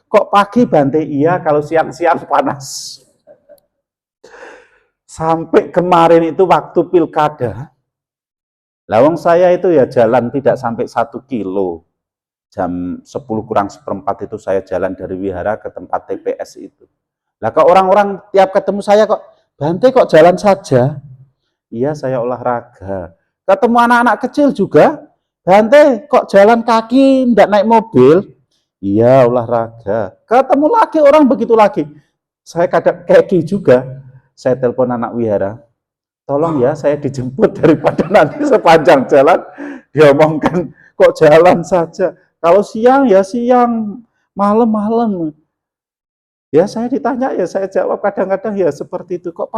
Kok pagi Bante? Iya, kalau siang-siang panas. Sampai kemarin itu waktu pilkada, lawang saya itu ya jalan tidak sampai 1 kilo. Jam 10 kurang seperempat itu saya jalan dari wihara ke tempat TPS itu. Lah kok orang-orang tiap ketemu saya kok, Bante kok jalan saja? Iya saya olahraga. Ketemu anak-anak kecil juga, Bante kok jalan kaki, tidak naik mobil? Iya olahraga. Ketemu lagi orang begitu lagi. Saya kadang keki juga, saya telepon anak wihara, tolong ya saya dijemput daripada nanti sepanjang jalan diomongkan kok jalan saja. Kalau siang ya siang, malam-malam. Ya saya ditanya ya saya jawab kadang-kadang ya seperti itu. Kok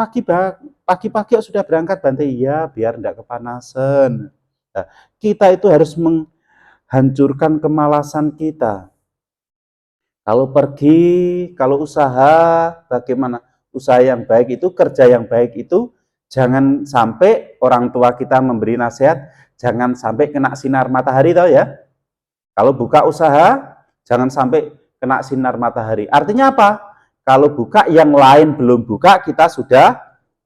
pagi-pagi sudah berangkat Bante? Iya biar tidak kepanasan. Nah, kita itu harus menghancurkan kemalasan kita. Kalau pergi, kalau usaha, bagaimana? Usaha yang baik itu, kerja yang baik itu, jangan sampai orang tua kita memberi nasihat, jangan sampai kena sinar matahari tau ya. Kalau buka usaha, jangan sampai kena sinar matahari. Artinya apa? Kalau buka, yang lain belum buka, kita sudah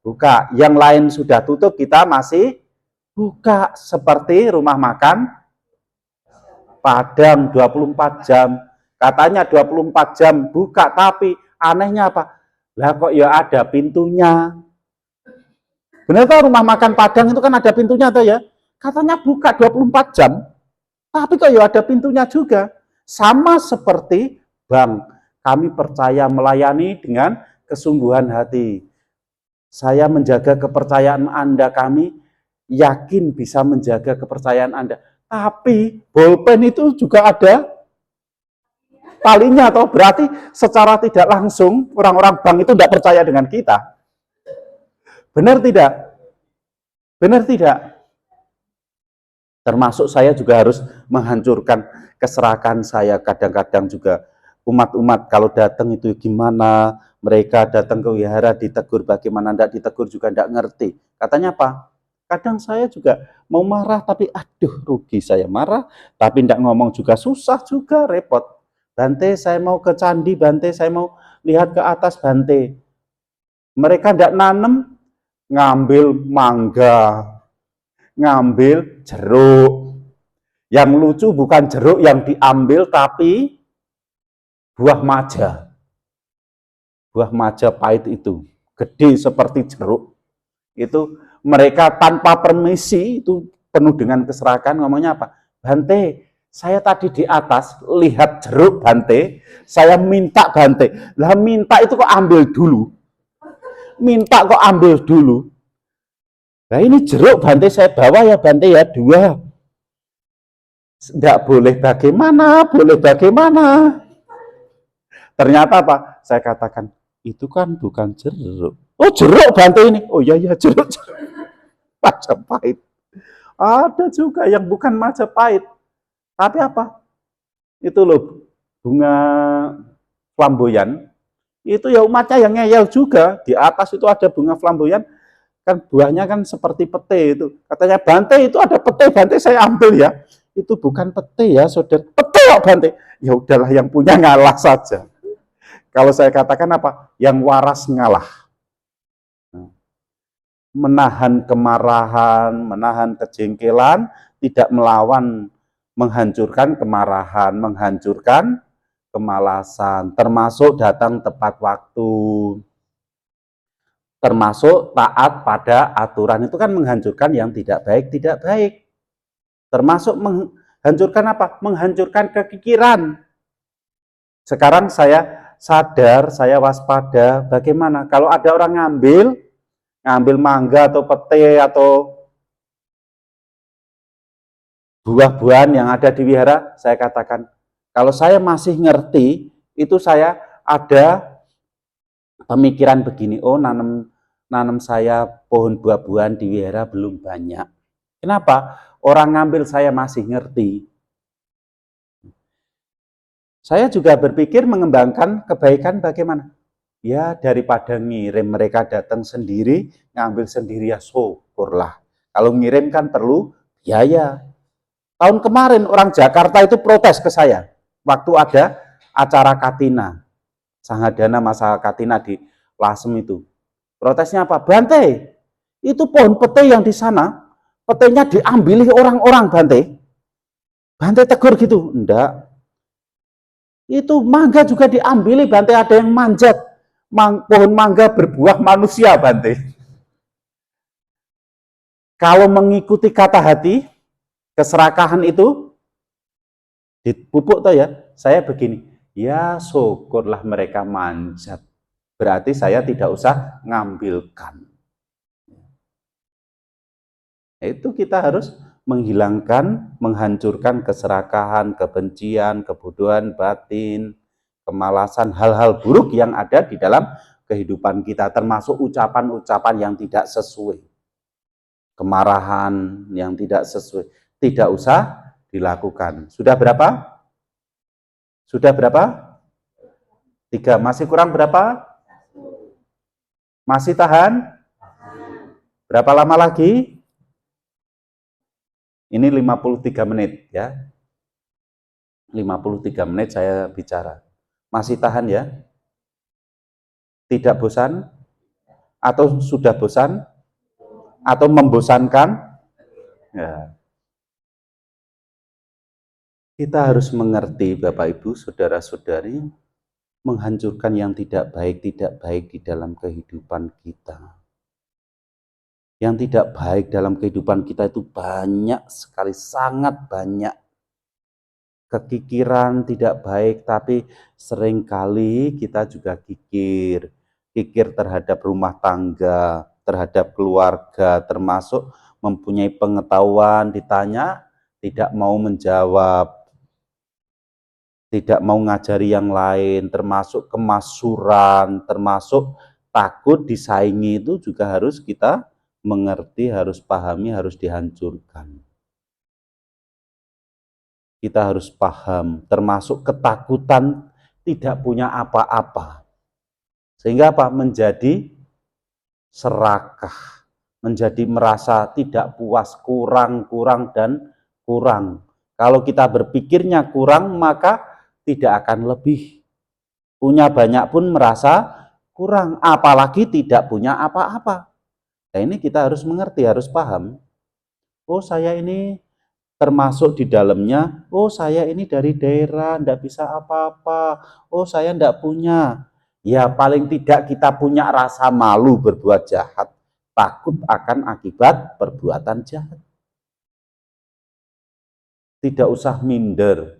buka. Yang lain sudah tutup, kita masih buka. Seperti rumah makan Padang 24 jam. Katanya 24 jam buka, tapi anehnya apa? Lah kok ya ada pintunya. Benar tau rumah makan Padang itu kan ada pintunya tuh ya. Katanya buka 24 jam. Tapi kok ya ada pintunya juga. Sama seperti bank. Kami percaya melayani dengan kesungguhan hati. Saya menjaga kepercayaan Anda, kami yakin bisa menjaga kepercayaan Anda. Tapi bolpen itu juga ada talinya, atau berarti secara tidak langsung orang-orang bank itu tidak percaya dengan kita. Benar tidak? Benar tidak? Termasuk saya juga harus menghancurkan keserakahan saya. Kadang-kadang juga umat-umat kalau datang itu gimana, mereka datang ke wihara ditegur bagaimana, tidak ditegur juga tidak ngerti. Katanya apa? Kadang saya juga mau marah tapi aduh rugi saya marah, tapi tidak ngomong juga susah juga, repot. Bante saya mau ke candi, Bante saya mau lihat ke atas, Bante. Mereka tidak nanem, ngambil mangga, ngambil jeruk. Yang lucu bukan jeruk yang diambil, tapi buah maja. Buah maja pahit itu, gede seperti jeruk. Itu mereka tanpa permisi, itu penuh dengan keserakahan, ngomongnya apa? Bante, saya tadi di atas lihat jeruk Bante, saya minta Bante. Lah minta itu kok ambil dulu. Minta kok ambil dulu. Nah ini jeruk Bante saya bawa ya Bante ya 2. Tidak boleh bagaimana, boleh bagaimana. Ternyata apa? Saya katakan, itu kan bukan jeruk. Oh jeruk Bante ini. Oh iya jeruk. Majapahit. Ada juga yang bukan Majapahit. Tapi apa? Itu loh bunga flamboyan. Itu ya umatnya yang ngeyel juga. Di atas itu ada bunga flamboyan. Kan buahnya kan seperti pete itu. Katanya Bante itu ada pete, Bante saya ambil ya. Itu bukan pete ya saudara. Pete kok Bante. Ya udahlah yang punya ngalah saja. Kalau saya katakan apa? Yang waras ngalah. Menahan kemarahan, menahan kejengkelan, tidak melawan, menghancurkan kemarahan, menghancurkan kemalasan, termasuk datang tepat waktu, termasuk taat pada aturan. Itu kan menghancurkan yang tidak baik, termasuk menghancurkan apa? Menghancurkan kekikiran. Sekarang saya sadar, saya waspada, bagaimana kalau ada orang ngambil mangga atau pete atau buah-buahan yang ada di wihara, saya katakan, Kalau saya masih ngerti, itu saya ada pemikiran begini, oh nanam saya pohon buah-buahan di wihara belum banyak. Kenapa? Orang ngambil saya masih ngerti. Saya juga berpikir mengembangkan kebaikan bagaimana? Ya daripada ngirim mereka datang sendiri, ngambil sendiri ya syukurlah. Kalau ngirim kan perlu biaya. Tahun kemarin orang Jakarta itu protes ke saya. Waktu ada acara Katina. Sanghadana masa Katina di Lasem itu. Protesnya apa? Bante, itu pohon pete yang di sana, petenya diambil orang-orang Bante. Bante tegur gitu. Enggak. Itu mangga juga diambil Bante, ada yang manjat. Pohon mangga berbuah manusia Bante. Kalau mengikuti kata hati, keserakahan itu dipupuk toh ya. Saya begini, ya syukurlah mereka manjat. Berarti saya tidak usah ngambilkan. Itu kita harus menghilangkan, menghancurkan keserakahan, kebencian, kebodohan batin, kemalasan, hal-hal buruk yang ada di dalam kehidupan kita, termasuk ucapan-ucapan yang tidak sesuai, kemarahan yang tidak sesuai, tidak usah dilakukan. Sudah berapa? Sudah berapa? 3. Masih kurang berapa? Masih tahan? Berapa lama lagi? Ini 53 menit ya. 53 menit saya bicara. Masih tahan ya? Tidak bosan? Atau sudah bosan? Atau membosankan? Ya. Kita harus mengerti Bapak Ibu, saudara-saudari, menghancurkan yang tidak baik di dalam kehidupan kita. Yang tidak baik dalam kehidupan kita itu banyak sekali, sangat banyak. Kekikiran tidak baik, tapi seringkali kita juga kikir terhadap rumah tangga, terhadap keluarga, termasuk mempunyai pengetahuan, ditanya tidak mau menjawab, tidak mau ngajari yang lain, termasuk kemasuran, termasuk takut disaingi, itu juga harus kita mengerti, harus pahami, harus dihancurkan. Kita harus paham, termasuk ketakutan tidak punya apa-apa. Sehingga apa? Menjadi serakah, menjadi merasa tidak puas, kurang. Kalau kita berpikirnya kurang, maka tidak akan lebih. Punya banyak pun merasa kurang, apalagi tidak punya apa-apa. Nah ini kita harus mengerti, harus paham. Oh saya ini termasuk di dalamnya, oh saya ini dari daerah, tidak bisa apa-apa, oh saya tidak punya. Ya paling tidak kita punya rasa malu berbuat jahat, takut akan akibat perbuatan jahat. Tidak usah minder,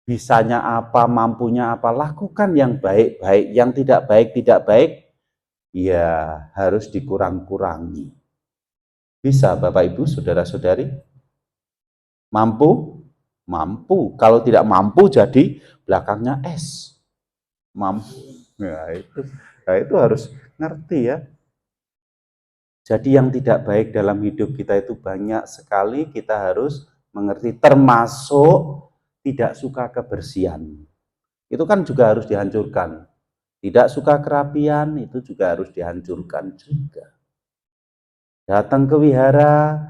bisanya apa, mampunya apa, lakukan yang baik-baik, yang tidak baik, ya harus dikurang-kurangi. Bisa Bapak Ibu, saudara-saudari? Mampu? Mampu. Kalau tidak mampu jadi belakangnya S. Mampu. Nah, itu harus ngerti ya. Jadi yang tidak baik dalam hidup kita itu banyak sekali, kita harus mengerti, termasuk tidak suka kebersihan. Itu kan juga harus dihancurkan. Tidak suka kerapian, itu juga harus dihancurkan juga. Datang ke wihara,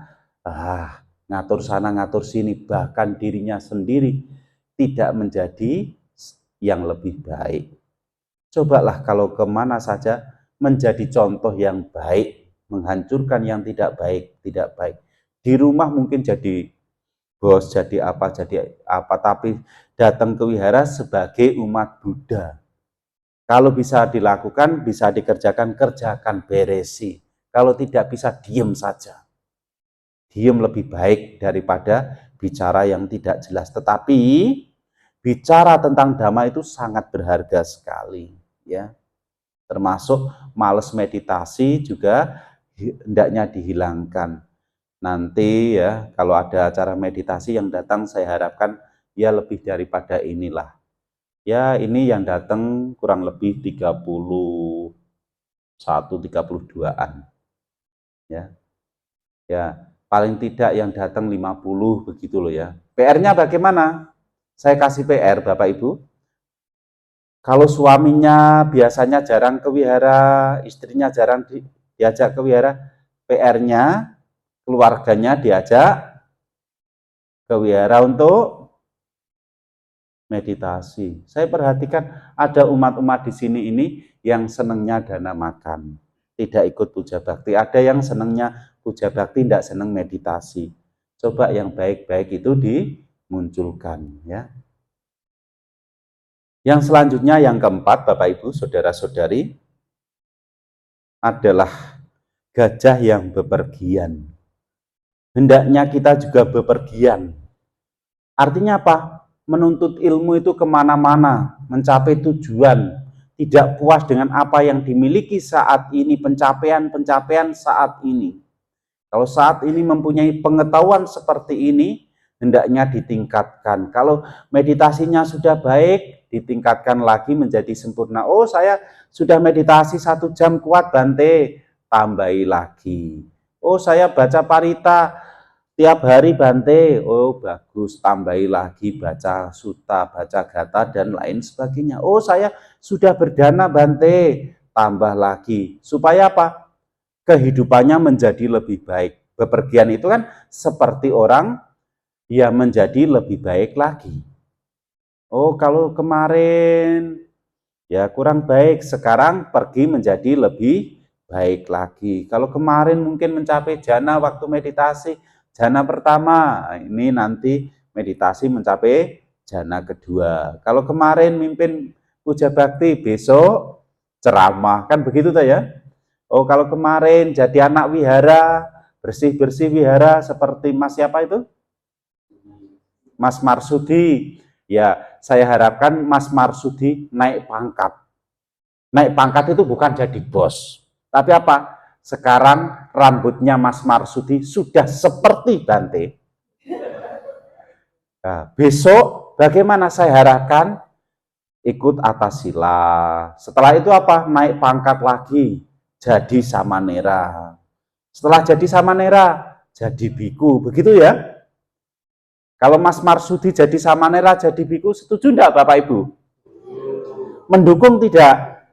ngatur sana ngatur sini, bahkan dirinya sendiri tidak menjadi yang lebih baik. Cobalah kalau kemana saja menjadi contoh yang baik, menghancurkan yang tidak baik. Di rumah mungkin jadi bos, jadi apa, tapi datang ke wihara sebagai umat Buddha. Kalau bisa dilakukan, bisa dikerjakan, kerjakan, beresi. Kalau tidak bisa, diem saja. Diem lebih baik daripada bicara yang tidak jelas. Tetapi bicara tentang dhamma itu sangat berharga sekali, ya. Termasuk males meditasi juga hendaknya dihilangkan. Nanti ya, kalau ada acara meditasi yang datang, saya harapkan ya lebih daripada inilah. Ya ini yang datang kurang lebih 31, 32-an. Ya. Ya, paling tidak yang datang 50 begitu loh ya. PR-nya bagaimana? Saya kasih PR Bapak Ibu. Kalau suaminya biasanya jarang ke wihara, istrinya jarang diajak ke wihara, PR-nya keluarganya diajak ke wihara untuk meditasi. Saya perhatikan ada umat-umat di sini ini yang senangnya dana makan, tidak ikut puja bakti. Ada yang senangnya puja bakti, tidak senang meditasi. Coba yang baik-baik itu dimunculkan ya. Yang selanjutnya yang keempat, Bapak Ibu, saudara-saudari, adalah gajah yang bepergian. Hendaknya kita juga bepergian. Artinya apa? Menuntut ilmu itu kemana-mana, mencapai tujuan, tidak puas dengan apa yang dimiliki saat ini, pencapaian-pencapaian saat ini. Kalau saat ini mempunyai pengetahuan seperti ini, hendaknya ditingkatkan. Kalau meditasinya sudah baik, ditingkatkan lagi menjadi sempurna. Oh, saya sudah meditasi 1 jam kuat, Bante, tambahi lagi. Oh, saya baca parita tiap hari, Bante. Oh, bagus, tambahi lagi, baca sutta, baca gata, dan lain sebagainya. Oh, saya sudah berdana, Bante, tambah lagi. Supaya apa? Kehidupannya menjadi lebih baik. Bepergian itu kan seperti orang yang menjadi lebih baik lagi. Oh, kalau kemarin ya kurang baik, sekarang pergi menjadi lebih baik lagi. Kalau kemarin mungkin mencapai jana waktu meditasi, jana pertama, ini nanti meditasi mencapai jana kedua. Kalau kemarin mimpin puja bakti, besok ceramah, kan begitu tuh ya. Oh, kalau kemarin jadi anak wihara, bersih-bersih wihara seperti Mas siapa itu? Mas Marsudi. Ya, saya harapkan Mas Marsudi naik pangkat. Naik pangkat itu bukan jadi bos. Tapi apa? Sekarang rambutnya Mas Marsudi sudah seperti Bante. Nah, besok bagaimana saya harapkan ikut atas sila. Setelah itu apa? Naik pangkat lagi. Jadi samanera. Setelah jadi samanera, jadi biku. Begitu ya? Kalau Mas Marsudi jadi samanera, jadi biku, setuju enggak Bapak Ibu? Mendukung tidak?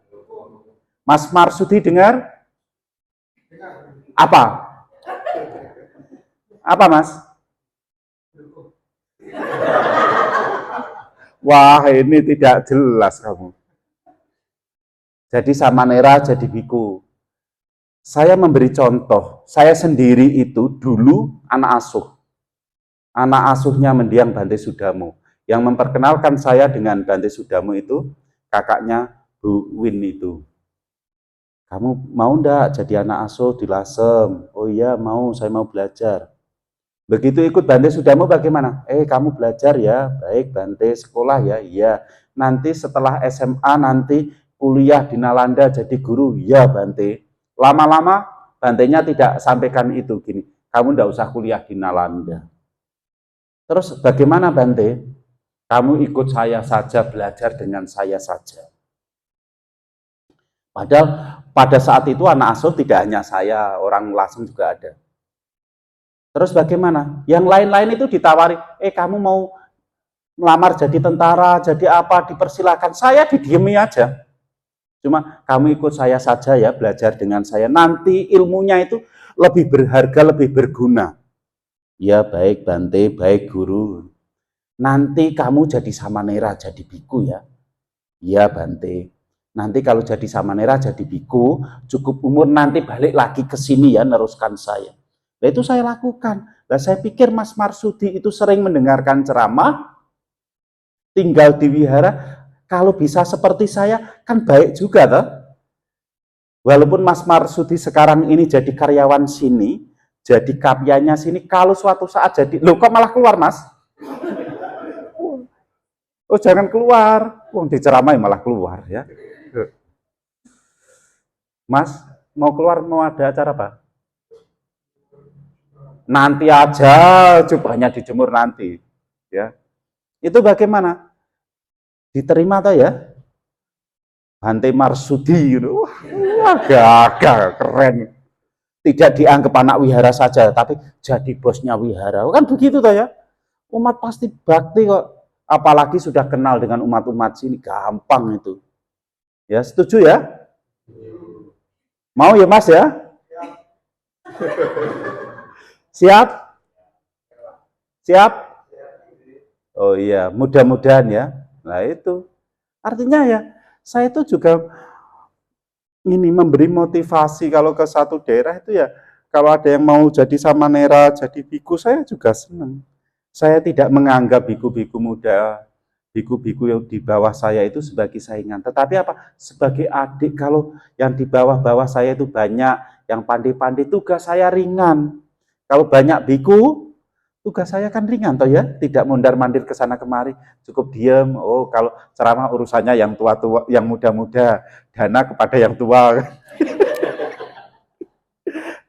Mas Marsudi dengar? Apa? Apa Mas? Wah, ini tidak jelas kamu. Jadi samanera, jadi biku. Saya memberi contoh, saya sendiri itu dulu anak asuh. Anak asuhnya mendiang Bante Sudamo. Yang memperkenalkan saya dengan Bante Sudamo itu kakaknya Bu Win itu. Kamu mau ndak jadi anak asuh di Lasem? Oh iya mau, saya mau belajar. Begitu ikut Bante Sudamo bagaimana? Kamu belajar ya, baik Bante, sekolah ya, iya. Nanti setelah SMA nanti kuliah di Nalanda jadi guru, ya Bante. Lama-lama Bantenya tidak sampaikan itu gini, kamu ndak usah kuliah di Nalanda. Terus bagaimana Bante? Kamu ikut saya saja, belajar dengan saya saja. Padahal pada saat itu anak asuh tidak hanya saya, orang Lasem juga ada. Terus bagaimana? Yang lain-lain itu ditawari, kamu mau melamar jadi tentara, jadi apa, dipersilakan. Saya didiemi aja. Cuma kamu ikut saya saja ya, belajar dengan saya. Nanti ilmunya itu lebih berharga, lebih berguna. Ya baik Bante, baik guru. Nanti kamu jadi samanera, jadi biku ya. Ya Bante. Nanti kalau jadi samanera, jadi biku, cukup umur nanti balik lagi ke sini ya, neruskan saya. Nah itu saya lakukan. Nah saya pikir Mas Marsudi itu sering mendengarkan ceramah, tinggal di wihara, kalau bisa seperti saya, kan baik juga toh. Walaupun Mas Marsudi sekarang ini jadi karyawan sini, jadi karyanya sini, kalau suatu saat jadi, loh kok malah keluar Mas? Oh jangan keluar, wong diceramai malah keluar ya. Mas, mau keluar mau ada acara apa? Nanti aja, cobanya dijemur nanti, ya. Itu bagaimana? Diterima toh ya? Bante Marsudi, wah gagah, keren. Tidak dianggap anak wihara saja, tapi jadi bosnya wihara. Kan begitu toh ya? Umat pasti bakti kok. Apalagi sudah kenal dengan umat-umat sini, gampang itu. Ya, setuju ya? Mau ya Mas ya? Siap? Siap? Oh iya, mudah-mudahan ya. Nah itu. Artinya ya, saya itu juga ini memberi motivasi kalau ke satu daerah itu ya, kalau ada yang mau jadi samanera, jadi biku, saya juga senang. Saya tidak menganggap biku-biku muda, biku-biku yang di bawah saya itu sebagai saingan. Tetapi apa? Sebagai adik, kalau yang di bawah-bawah saya itu banyak, yang pandai-pandai, tugas saya ringan. Kalau banyak biku, tugas saya kan ringan toh ya, tidak mondar-mandir ke sana kemari, cukup diam. Oh, kalau ceramah urusannya yang tua-tua, yang muda-muda, dana kepada yang tua.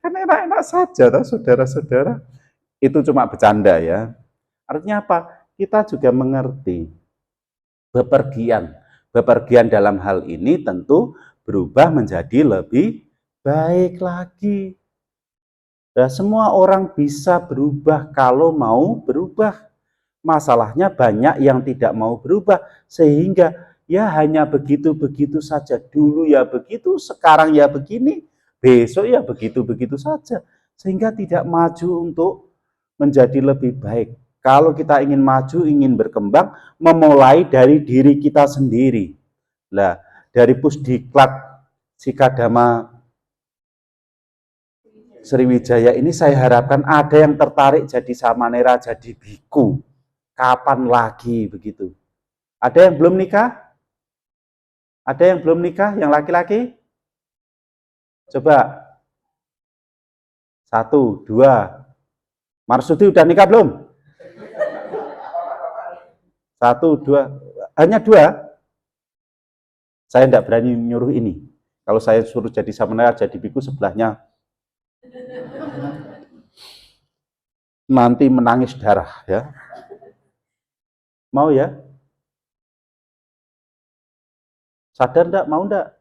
Kan enak-enak saja toh saudara-saudara. Itu cuma bercanda ya. Artinya apa? Kita juga mengerti bepergian. Bepergian dalam hal ini tentu berubah menjadi lebih baik lagi. Nah, semua orang bisa berubah kalau mau berubah. Masalahnya banyak yang tidak mau berubah, sehingga ya hanya begitu-begitu saja. Dulu ya begitu, sekarang ya begini, besok ya begitu-begitu saja. Sehingga tidak maju untuk menjadi lebih baik. Kalau kita ingin maju, ingin berkembang, memulai dari diri kita sendiri. Nah, dari Pusdiklat Sikadama Sriwijaya ini saya harapkan ada yang tertarik jadi samanera, jadi biku. Kapan lagi begitu? Ada yang belum nikah? Ada yang belum nikah? Yang laki-laki? Coba. 1, 2. Marsudi udah nikah belum? 1, 2. Hanya 2? Saya tidak berani nyuruh ini. Kalau saya suruh jadi samanera, jadi biku, sebelahnya nanti menangis darah ya. Mau ya? Sadar enggak? Mau enggak?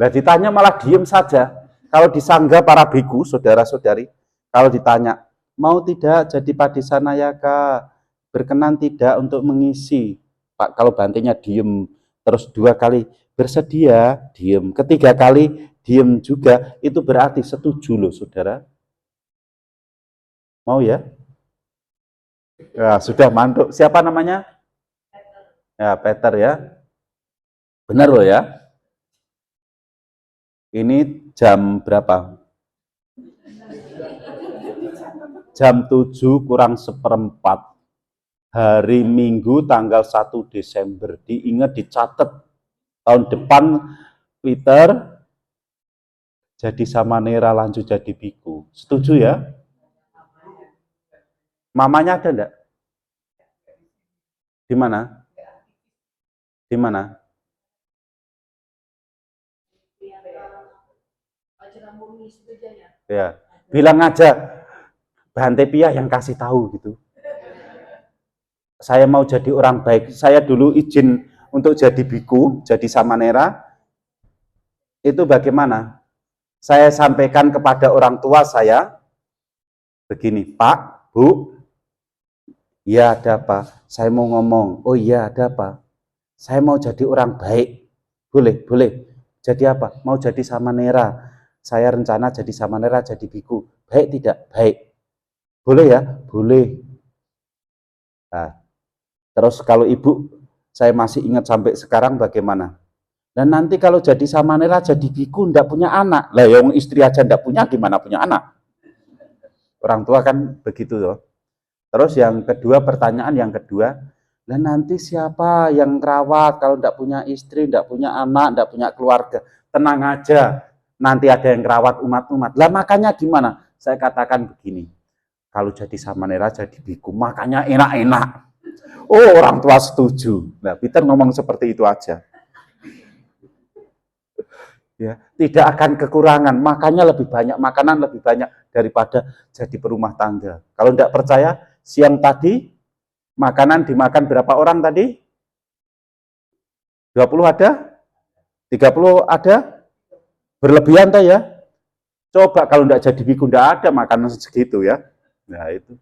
Nah, ditanya malah diem saja. Kalau disangga para biku, saudara-saudari, kalau ditanya, mau tidak jadi Padisanayaka, berkenan tidak untuk mengisi? Pak, kalau bantenya diem, terus 2 kali bersedia, diem. Ketiga kali diem juga, itu berarti setuju loh, saudara. Mau ya? Ya, sudah mantuk. Siapa namanya? Ya, Peter ya. Benar loh ya. Ini jam berapa? Jam 7 kurang seperempat. Hari Minggu tanggal 1 Desember. Diingat, dicatat. Tahun depan Peter jadi samanera, lanjut jadi biku. Setuju ya? Mamanya ada enggak? Di mana? Di mana? Ya, bilang aja Bante Pia yang kasih tahu gitu. Saya mau jadi orang baik. Saya dulu izin untuk jadi biku, jadi samanera. Itu bagaimana? Saya sampaikan kepada orang tua saya begini, Pak, Bu, ya ada apa? Saya mau ngomong. Oh iya, ada apa? Saya mau jadi orang baik. Boleh, boleh. Jadi apa? Mau jadi samanera. Saya rencana jadi samanera, jadi biku. Baik tidak? Baik. Boleh ya? Boleh. Nah, terus kalau ibu, saya masih ingat sampai sekarang bagaimana? Dan nanti kalau jadi samanera, jadi biku, enggak punya anak. Lah yang istri aja enggak punya, gimana punya anak? Orang tua kan begitu loh. Terus yang kedua, pertanyaan yang kedua, dan nanti siapa yang rawat kalau enggak punya istri, enggak punya anak, enggak punya keluarga? Tenang aja, nanti ada yang rawat umat-umat. Lah makanya gimana? Saya katakan begini, kalau jadi samanera, jadi biku, makanya enak-enak. Oh, orang tua setuju. Nah, Peter ngomong seperti itu aja. Ya, tidak akan kekurangan, makanya lebih banyak makanan, lebih banyak daripada jadi perumah tangga. Kalau tidak percaya, siang tadi Makanan dimakan berapa orang tadi? 20 ada? 30 ada? Berlebihan tak ya? Coba kalau enggak jadi biku, enggak ada makanan segitu ya. Nah itu.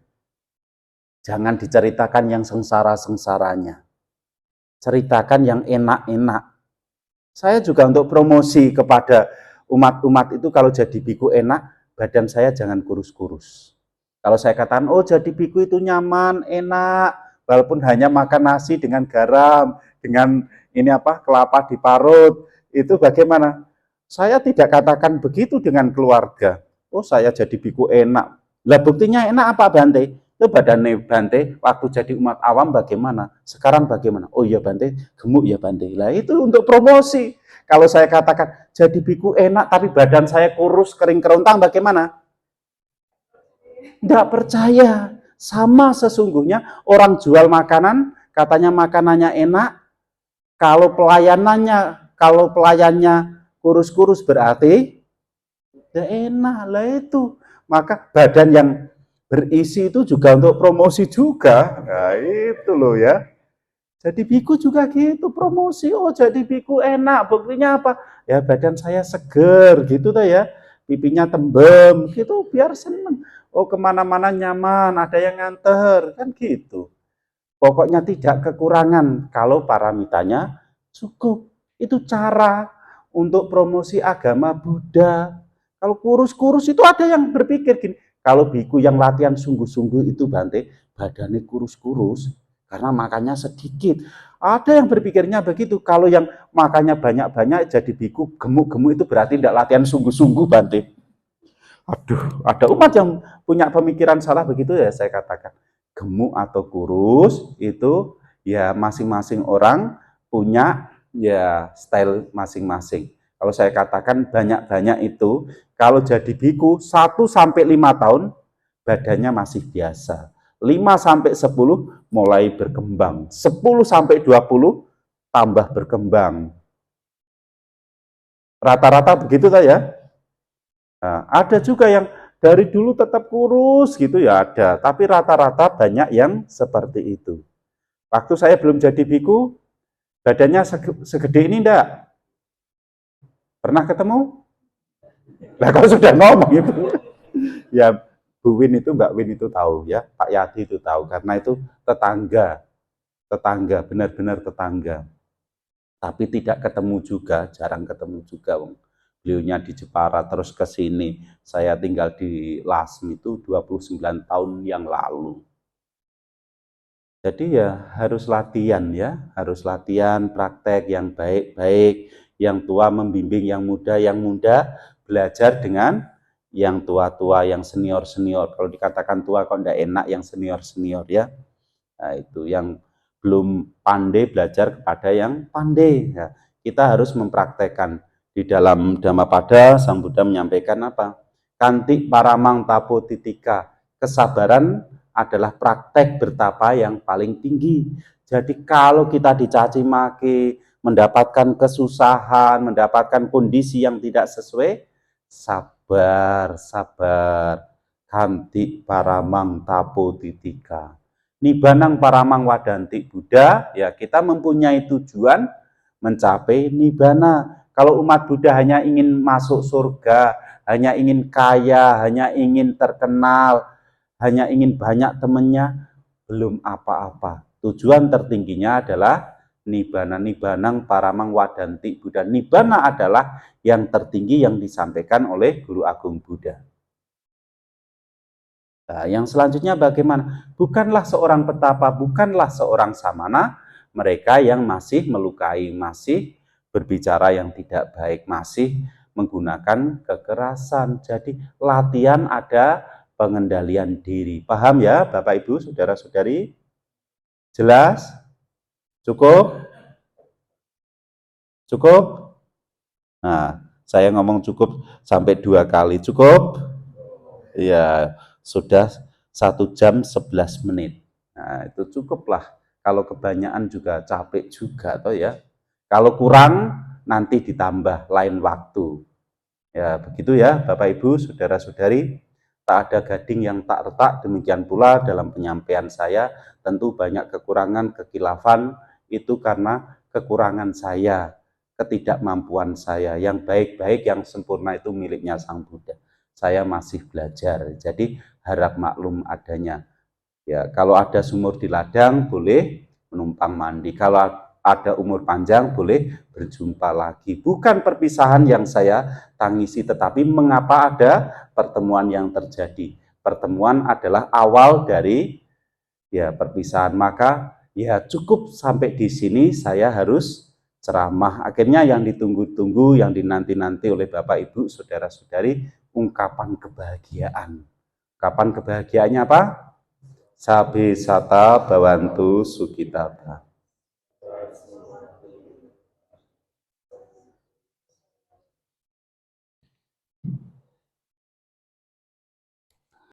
Jangan diceritakan yang sengsara-sengsaranya. Ceritakan yang enak-enak. Saya juga untuk promosi kepada umat-umat itu kalau jadi biku enak, badan saya jangan kurus-kurus. Kalau saya katakan, oh jadi biku itu nyaman, enak, walaupun hanya makan nasi dengan garam, dengan ini apa, kelapa diparut, itu bagaimana? Saya tidak katakan begitu dengan keluarga. Oh saya jadi biku enak. Lah buktinya enak apa Bante? Itu badannya Bante waktu jadi umat awam bagaimana? Sekarang bagaimana? Oh iya Bante, gemuk ya Bante. Lah itu untuk promosi. Kalau saya katakan jadi biku enak tapi badan saya kurus kering kerontang bagaimana? Tidak percaya. Sama sesungguhnya orang jual makanan, katanya makanannya enak, kalau pelayannya kurus-kurus berarti ya enak lah itu. Maka badan yang berisi itu juga untuk promosi juga. Nah itu loh ya. Jadi biku juga gitu, promosi. Oh jadi biku enak, buktinya apa? Ya badan saya seger gitu tuh ya. Pipinya tembem gitu biar seneng. Oh kemana-mana nyaman, ada yang nganter, kan gitu. Pokoknya tidak kekurangan kalau paramitanya cukup. Itu cara untuk promosi agama Buddha. Kalau kurus-kurus itu ada yang berpikir gini, kalau biku yang latihan sungguh-sungguh itu Bante, badannya kurus-kurus karena makannya sedikit. Ada yang berpikirnya begitu, kalau yang makannya banyak-banyak jadi biku gemuk-gemuk itu berarti tidak latihan sungguh-sungguh Bante. Aduh, ada umat yang punya pemikiran salah begitu ya saya katakan. Gemuk atau kurus itu ya masing-masing orang punya ya style masing-masing. Kalau saya katakan banyak-banyak itu, kalau jadi biku 1 sampai 5 tahun badannya masih biasa. 5 sampai 10 mulai berkembang. 10 sampai 20 tambah berkembang. Rata-rata begitu ya. Nah, ada juga yang dari dulu tetap kurus gitu ya ada, tapi rata-rata banyak yang seperti itu. Waktu saya belum jadi biku, badannya segede ini enggak? Pernah ketemu? Nah kalau sudah ngomong itu, ya Bu Win itu, Mbak Win itu tahu ya, Pak Yadi itu tahu, karena itu tetangga, benar-benar tetangga. Tapi tidak ketemu juga, jarang ketemu juga. Beliaunya di Jepara terus ke sini. Saya tinggal di Lasem itu 29 tahun yang lalu. Jadi ya harus latihan ya, harus latihan praktek yang baik-baik, yang tua membimbing yang muda belajar dengan yang tua-tua, yang senior-senior. Kalau dikatakan tua kok enggak enak yang senior-senior ya. Nah, itu yang belum pandai belajar kepada yang pandai. Ya, kita harus mempraktekkan. Di dalam Dhammapada, Sang Buddha menyampaikan apa? Kantik paramang tapo titika. Kesabaran adalah praktek bertapa yang paling tinggi. Jadi kalau kita dicaci maki, mendapatkan kesusahan, mendapatkan kondisi yang tidak sesuai, sabar, sabar. Kantik paramang tapo titika. Nibanang paramang wadanti Buddha, ya kita mempunyai tujuan mencapai nibbana. Kalau umat Buddha hanya ingin masuk surga, hanya ingin kaya, hanya ingin terkenal, hanya ingin banyak temannya, belum apa-apa. Tujuan tertingginya adalah nibbana. Nibbanang paramang wadanti Buddha. Nibbana adalah yang tertinggi yang disampaikan oleh Guru Agung Buddha. Nah, yang selanjutnya bagaimana? Bukanlah seorang petapa, bukanlah seorang samana, mereka yang masih melukai, masih berbicara yang tidak baik, masih menggunakan kekerasan. Jadi latihan ada pengendalian diri. Paham ya Bapak Ibu, Saudara-saudari? Jelas? Cukup? Cukup? Nah, saya ngomong cukup sampai 2 kali. Cukup? Ya, sudah 1 jam 11 menit. Nah, itu cukuplah. Kalau kebanyakan juga capek juga toh ya. Kalau kurang nanti ditambah lain waktu. Ya, begitu ya Bapak Ibu, Saudara-saudari. tak ada gading yang tak retak. Demikian pula dalam penyampaian saya, tentu banyak kekurangan, kekhilafan, itu karena kekurangan saya, ketidakmampuan saya. Yang baik-baik, yang sempurna itu miliknya Sang Buddha. Saya masih belajar, jadi harap maklum adanya. Ya, kalau ada sumur di ladang boleh menumpang mandi. Kalau ada umur panjang boleh berjumpa lagi. Bukan perpisahan yang saya tangisi, tetapi mengapa ada pertemuan yang terjadi. Pertemuan adalah awal dari ya perpisahan. Maka ya cukup sampai di sini saya harus ceramah. Akhirnya yang ditunggu-tunggu, yang dinanti-nanti oleh Bapak Ibu, saudara-saudari, ungkapan kebahagiaan. Ungkapan kebahagiaannya apa? Sabe sata bawantu sukitata.